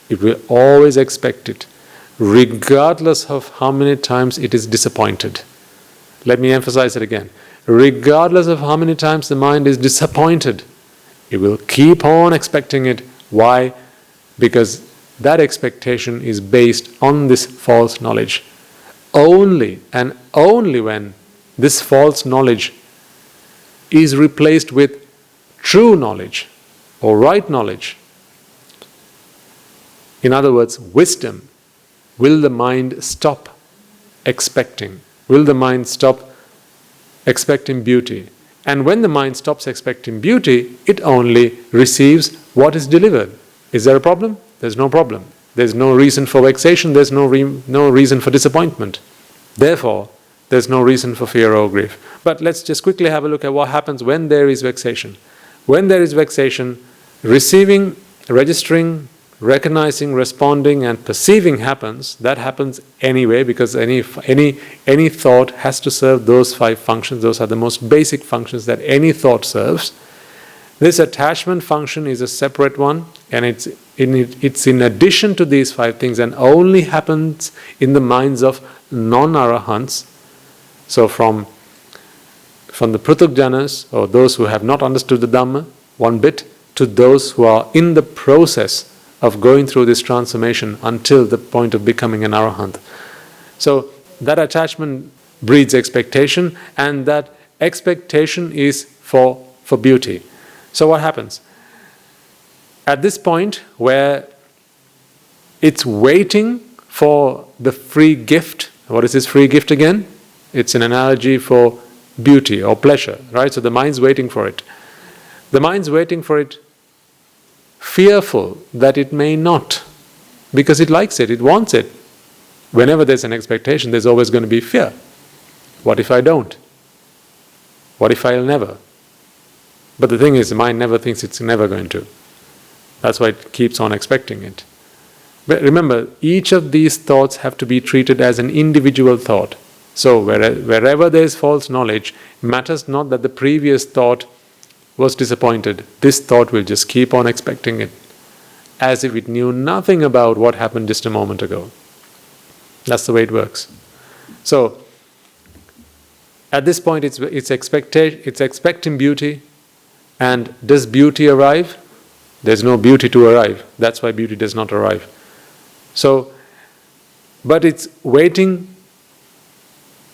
it will always expect it, regardless of how many times it is disappointed. Let me emphasize it again. Regardless of how many times the mind is disappointed, it will keep on expecting it. Why? Because that expectation is based on this false knowledge. Only and only when this false knowledge is replaced with true knowledge or right knowledge, in other words, wisdom, will the mind stop expecting. Will the mind stop expecting beauty? And when the mind stops expecting beauty, it only receives what is delivered. Is there a problem? There's no problem. There's no reason for vexation. There's no reason for disappointment. Therefore, there's no reason for fear or grief. But let's just quickly have a look at what happens when there is vexation. When there is vexation, receiving, registering, recognizing, responding, and perceiving happens. That happens anyway, because any thought has to serve those 5 functions. Those are the most basic functions that any thought serves. This attachment function is a separate one, and it's in addition to these 5 things, and only happens in the minds of non-arahants. So from the pruthugjanas, or those who have not understood the Dhamma one bit, to those who are in the process of going through this transformation until the point of becoming an arahant. So that attachment breeds expectation, and that expectation is for beauty. So what happens? At this point where it's waiting for the free gift, what is this free gift again? It's an analogy for beauty or pleasure, right? So the mind's waiting for it. The mind's waiting for it, fearful that it may not, because it likes it, it wants it. Whenever there's an expectation, there's always going to be fear. What if I don't? What if I'll never? But the thing is, the mind never thinks it's never going to. That's why it keeps on expecting it. But remember, each of these thoughts have to be treated as an individual thought. So wherever there is false knowledge, it matters not that the previous thought was disappointed. This thought will just keep on expecting it, as if it knew nothing about what happened just a moment ago. That's the way it works. So at this point, it's expecting beauty. And does beauty arrive? There's no beauty to arrive. That's why beauty does not arrive. So, but it's waiting.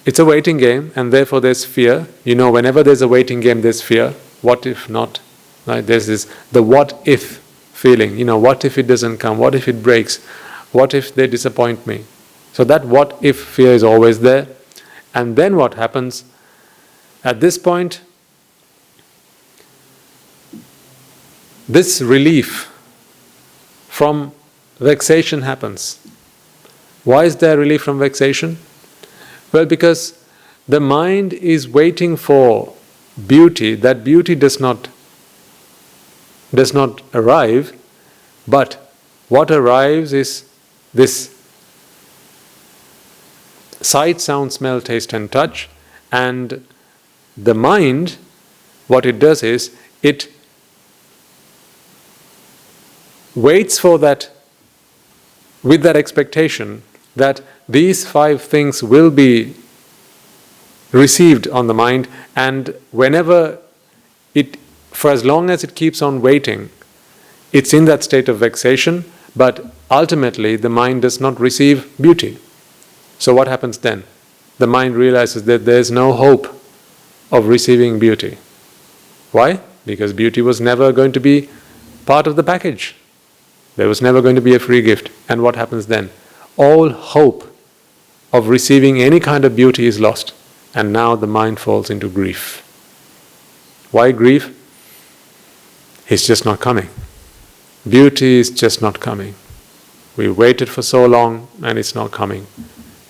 It's a waiting game, and therefore there's fear. You know, whenever there's a waiting game, there's fear. What if not? Right? There's the what if feeling. You know, what if it doesn't come? What if it breaks? What if they disappoint me? So that what if fear is always there. And then what happens? At this point, this relief from vexation happens. Why is there relief from vexation? Well, because the mind is waiting for beauty. That beauty does not arrive, but what arrives is this sight, sound, smell, taste and touch. And the mind, what it does is, it waits for that, with that expectation that these 5 things will be received on the mind, and whenever it, for as long as it keeps on waiting, it's in that state of vexation, but ultimately the mind does not receive beauty. So what happens then? The mind realizes that there is no hope of receiving beauty. Why? Because beauty was never going to be part of the package. There was never going to be a free gift. And what happens then? All hope of receiving any kind of beauty is lost. And now the mind falls into grief. Why grief? It's just not coming. Beauty is just not coming. We waited for so long and it's not coming.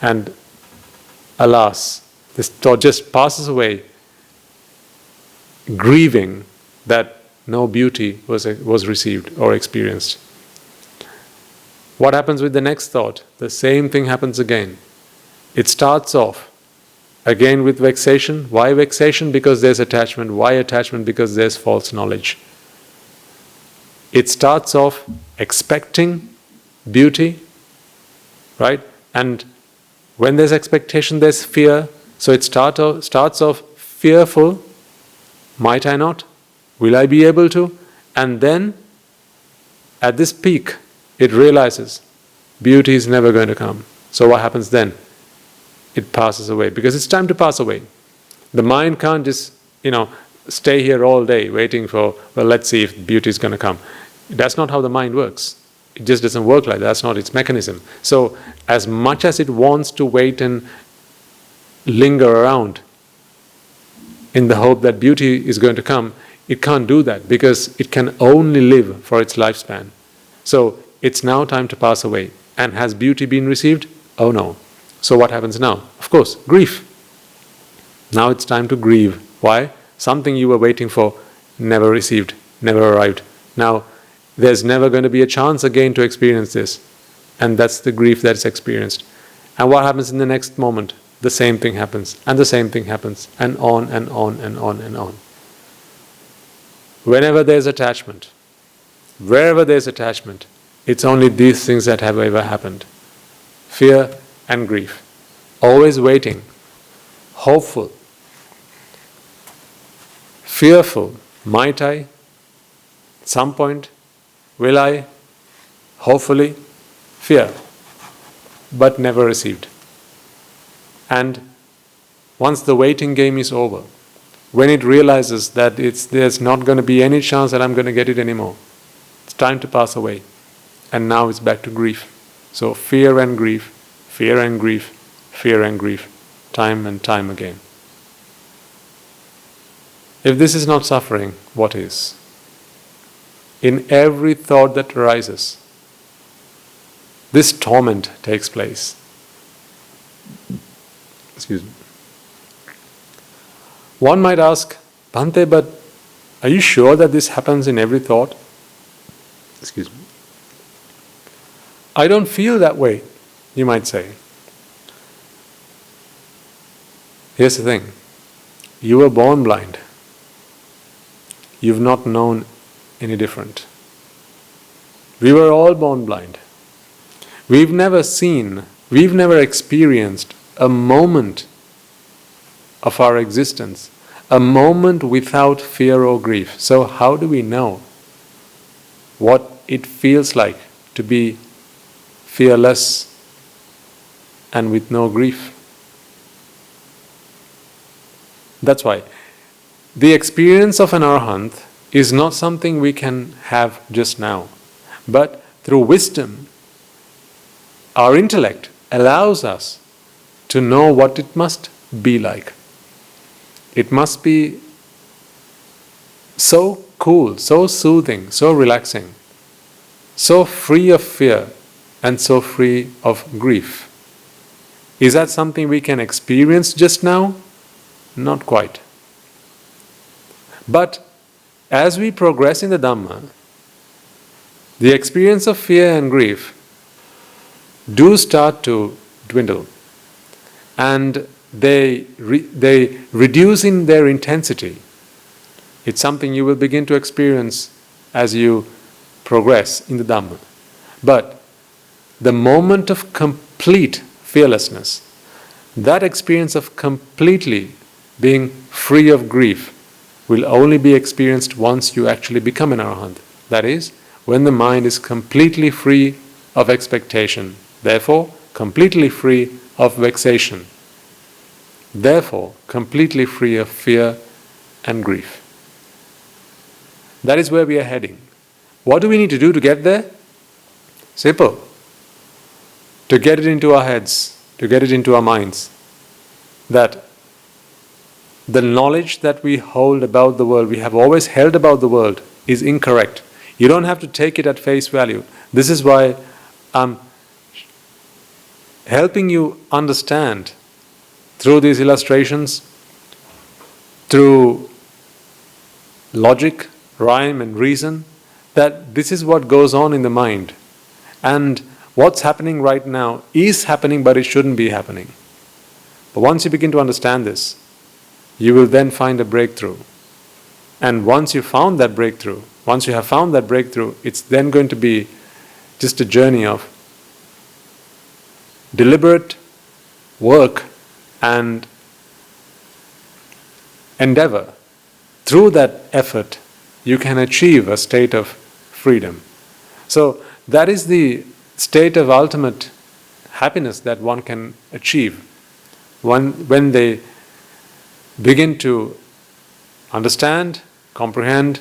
And alas, this thought just passes away, grieving that no beauty was received or experienced. What happens with the next thought? The same thing happens again. It starts off again with vexation. Why vexation? Because there's attachment. Why attachment? Because there's false knowledge. It starts off expecting beauty, right? And when there's expectation, there's fear. So it starts off fearful. Might I not? Will I be able to? And then, at this peak, it realizes beauty is never going to come. So what happens then? It passes away, because it's time to pass away. The mind can't just, stay here all day waiting for, well, let's see if beauty is going to come. That's not how the mind works. It just doesn't work like that. That's not its mechanism. So as much as it wants to wait and linger around in the hope that beauty is going to come, it can't do that, because it can only live for its lifespan. So it's now time to pass away. And has beauty been received? Oh no. So what happens now? Of course, grief. Now it's time to grieve. Why? Something you were waiting for never received, never arrived. Now there's never going to be a chance again to experience this. And that's the grief that's experienced. And what happens in the next moment? The same thing happens, and the same thing happens, and on and on and on and on. Whenever there's attachment, wherever there's attachment, it's only these things that have ever happened. Fear and grief. Always waiting, hopeful, fearful. Might I? At some point, will I? Hopefully, fear, but never received. And once the waiting game is over, when it realizes that there's not going to be any chance that I'm going to get it anymore, it's time to pass away. And now it's back to grief. So fear and grief, fear and grief, fear and grief, time and time again. If this is not suffering, what is? In every thought that arises, this torment takes place. Excuse me. One might ask, Bhante, but are you sure that this happens in every thought? Excuse me. I don't feel that way, you might say. Here's the thing. You were born blind. You've not known any different. We were all born blind. We've never experienced a moment of our existence, a moment without fear or grief. So how do we know what it feels like to be fearless and with no grief? That's why the experience of an arahant is not something we can have just now, but through wisdom, our intellect allows us to know what it must be like. It must be so cool, so soothing, so relaxing, so free of fear and so free of grief. Is that something we can experience just now? Not quite. But as we progress in the Dhamma, the experience of fear and grief do start to dwindle, and they reduce in their intensity. It's something you will begin to experience as you progress in the Dhamma. But the moment of complete fearlessness, that experience of completely being free of grief, will only be experienced once you actually become an arahant. That is, when the mind is completely free of expectation, therefore completely free of vexation, therefore completely free of fear and grief. That is where we are heading. What do we need to do to get there? Simple. To get it into our heads, to get it into our minds, that the knowledge that we hold about the world, we have always held about the world, is incorrect. You don't have to take it at face value. This is why I'm helping you understand through these illustrations, through logic, rhyme and reason, that this is what goes on in the mind. And what's happening right now is happening, but it shouldn't be happening. But once you begin to understand this, you will then find a breakthrough. And once you have found that breakthrough, it's then going to be just a journey of deliberate work and endeavor. Through that effort, you can achieve a state of freedom. So that is the state of ultimate happiness that one can achieve when they begin to understand, comprehend,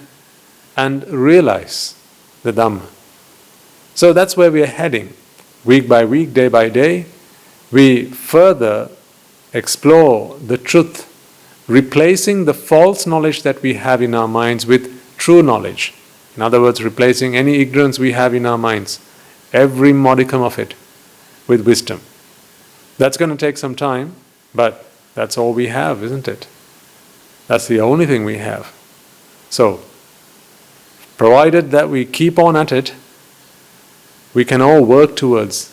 and realize the Dhamma. So that's where we are heading. Week by week, day by day, we further explore the truth, replacing the false knowledge that we have in our minds with true knowledge. In other words, replacing any ignorance we have in our minds, every modicum of it, with wisdom. That's going to take some time, but that's all we have, isn't it? That's the only thing we have. So, provided that we keep on at it, we can all work towards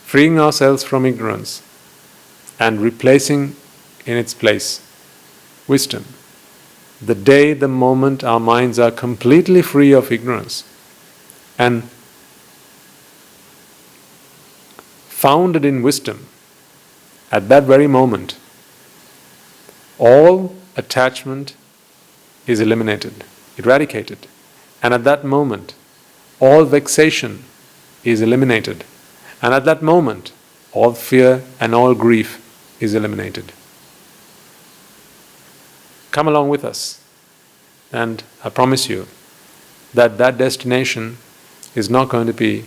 freeing ourselves from ignorance and replacing in its place wisdom. The day, the moment our minds are completely free of ignorance and founded in wisdom, at that very moment, all attachment is eliminated, eradicated. And at that moment, all vexation is eliminated. And at that moment, all fear and all grief is eliminated. Come along with us, and I promise you that that destination is not going to be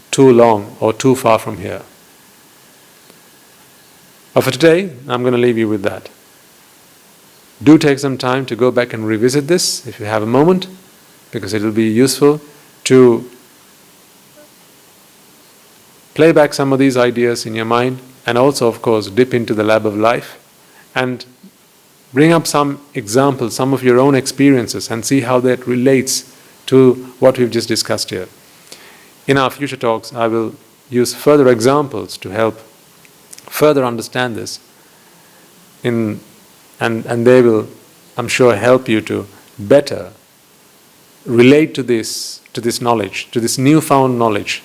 too long or too far from here. But for today, I'm going to leave you with that. Do take some time to go back and revisit this if you have a moment, because it will be useful to play back some of these ideas in your mind, and also, of course, dip into the lab of life and bring up some examples, some of your own experiences, and see how that relates to what we've just discussed here. In our future talks, I will use further examples to help further understand this, and they will, I'm sure, help you to better relate to this knowledge, to this newfound knowledge.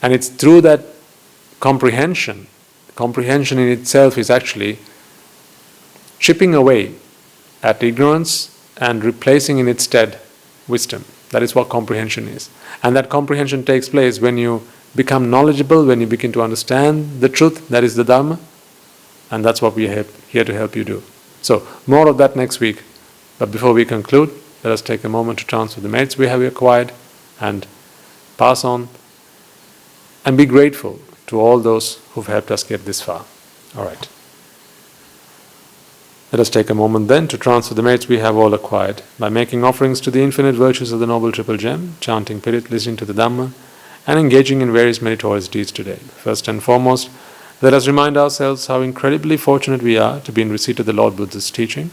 And it's through that comprehension in itself is actually chipping away at ignorance and replacing in its stead wisdom. That is what comprehension is. And that comprehension takes place when you become knowledgeable, when you begin to understand the truth, that is the Dhamma, and that's what we are here to help you do. So, more of that next week. But before we conclude, let us take a moment to transfer the merits we have acquired and pass on and be grateful to all those who've helped us get this far. All right. Let us take a moment then to transfer the merits we have all acquired by making offerings to the infinite virtues of the Noble Triple Gem, chanting Pirit, listening to the Dhamma, and engaging in various meritorious deeds today. First and foremost, let us remind ourselves how incredibly fortunate we are to be in receipt of the Lord Buddha's teaching,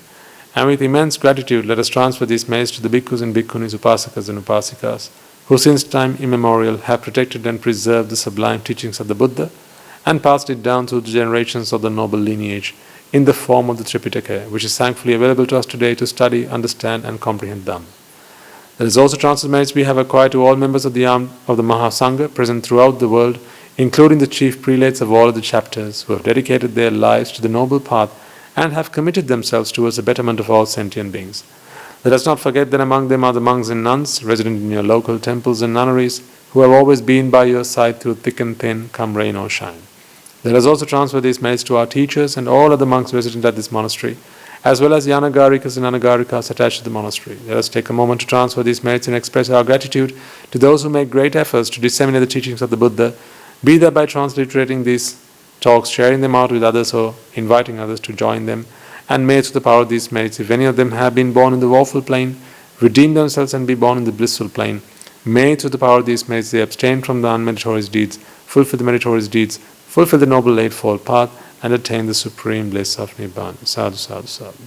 and with immense gratitude let us transfer these merits to the bhikkhus and bhikkhunis, upasakas and upasikas, who since time immemorial have protected and preserved the sublime teachings of the Buddha and passed it down through the generations of the noble lineage in the form of the Tripitaka, which is thankfully available to us today to study, understand and comprehend Dhamma. There is also transfer merits we have acquired to all members of the Mahasangha present throughout the world, including the chief prelates of all of the chapters, who have dedicated their lives to the noble path and have committed themselves towards the betterment of all sentient beings. Let us not forget that among them are the monks and nuns resident in your local temples and nunneries, who have always been by your side through thick and thin, come rain or shine. Let us also transfer these merits to our teachers and all other monks resident at this monastery, as well as the Anagarikas and Anagarikas attached to the monastery. Let us take a moment to transfer these merits and express our gratitude to those who make great efforts to disseminate the teachings of the Buddha, be that by transliterating these talks, sharing them out with others, or inviting others to join them. And may through the power of these merits, if any of them have been born in the woeful plane, redeem themselves and be born in the blissful plane. May through the power of these merits they abstain from the unmeritorious deeds, fulfill the meritorious deeds, fulfill the noble eightfold path, and attain the supreme bliss of Nibbana. Sadhu, sadhu, sadhu.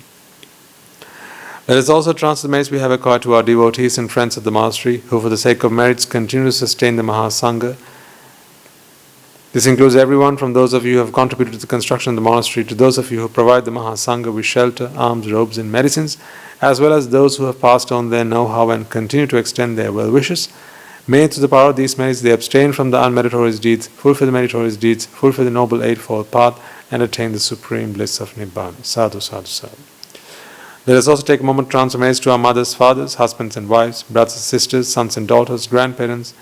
Let us also transfer the merits we have acquired to our devotees and friends of the monastery, who for the sake of merits continue to sustain the Mahasangha. This includes everyone from those of you who have contributed to the construction of the monastery to those of you who provide the Mahasangha with shelter, alms, robes and medicines, as well as those who have passed on their know-how and continue to extend their well wishes. May through the power of these merits they abstain from the unmeritorious deeds, fulfill the meritorious deeds, fulfill the noble eightfold path, and attain the supreme bliss of Nibbana. Sadhu, sadhu, sadhu. Let us also take a moment to transfer merits to our mothers, fathers, husbands and wives, brothers and sisters, sons and daughters, grandparents,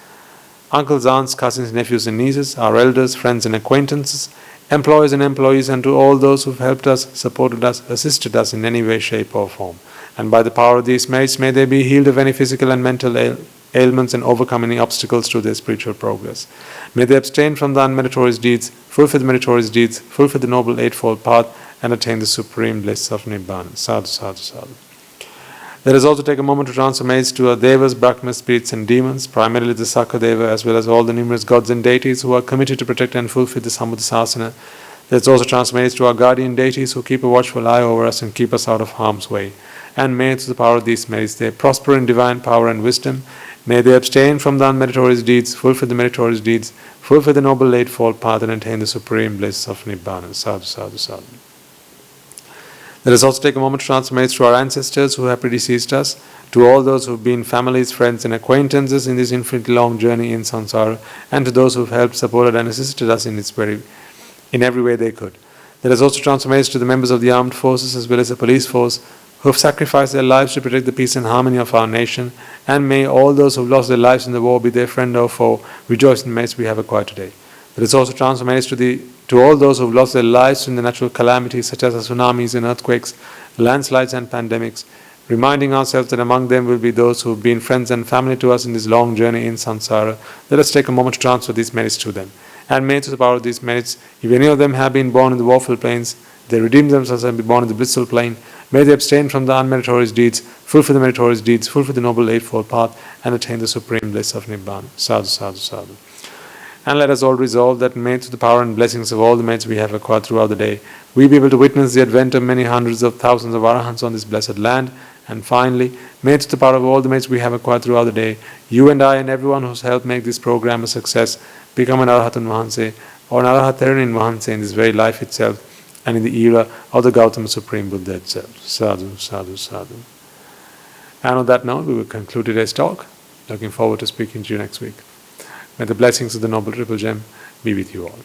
uncles, aunts, cousins, nephews and nieces, our elders, friends and acquaintances, employers and employees, and to all those who have helped us, supported us, assisted us in any way, shape or form. And by the power of these merits, may they be healed of any physical and mental ailments and overcome any obstacles to their spiritual progress. May they abstain from the unmeritorious deeds, fulfill the meritorious deeds, fulfill the noble eightfold path, and attain the supreme bliss of Nibbana. Sadhu, sadhu, sadhu. Let us also take a moment to transfer merits to our devas, brahmas, spirits and demons, primarily the Sakadeva, as well as all the numerous gods and deities who are committed to protect and fulfill the Sambuddhasasana. Let us also transfer merits to our guardian deities who keep a watchful eye over us and keep us out of harm's way. And may through the power of these merits they prosper in divine power and wisdom. May they abstain from the unmeritorious deeds, fulfill the meritorious deeds, fulfill the noble eightfold path, and attain the supreme bliss of Nibbana. Sadhu, sadhu, sadhu. Let us also take a moment to transfer merits to our ancestors who have predeceased us, to all those who have been families, friends and acquaintances in this infinitely long journey in samsara, and to those who have helped, supported and assisted us in every way they could. Let us also transfer merits to the members of the armed forces as well as the police force who have sacrificed their lives to protect the peace and harmony of our nation, and may all those who have lost their lives in the war, be their friend or foe, rejoice in the merits we have acquired today. Let us also transfer merits to all those who have lost their lives in the natural calamities such as the tsunamis and earthquakes, landslides and pandemics, reminding ourselves that among them will be those who have been friends and family to us in this long journey in samsara. Let us take a moment to transfer these merits to them. And may through the power of these merits, if any of them have been born in the woeful plains, they redeem themselves and be born in the blissful plane. May they abstain from the unmeritorious deeds, fulfill the meritorious deeds, fulfill the noble eightfold path, and attain the supreme bliss of Nibbana. Sadhu, sadhu, sadhu. And let us all resolve that may through the power and blessings of all the merits we have acquired throughout the day, we be able to witness the advent of many hundreds of thousands of Arahants on this blessed land. And finally, may through the power of all the merits we have acquired throughout the day, you and I and everyone who's helped make this program a success become an Arahatan Vahanse or an Arahatharanin Vahanse in this very life itself and in the era of the Gautama Supreme Buddha itself. Sadhu, sadhu, sadhu. And on that note, we will conclude today's talk. Looking forward to speaking to you next week. May the blessings of the Noble Triple Gem be with you all.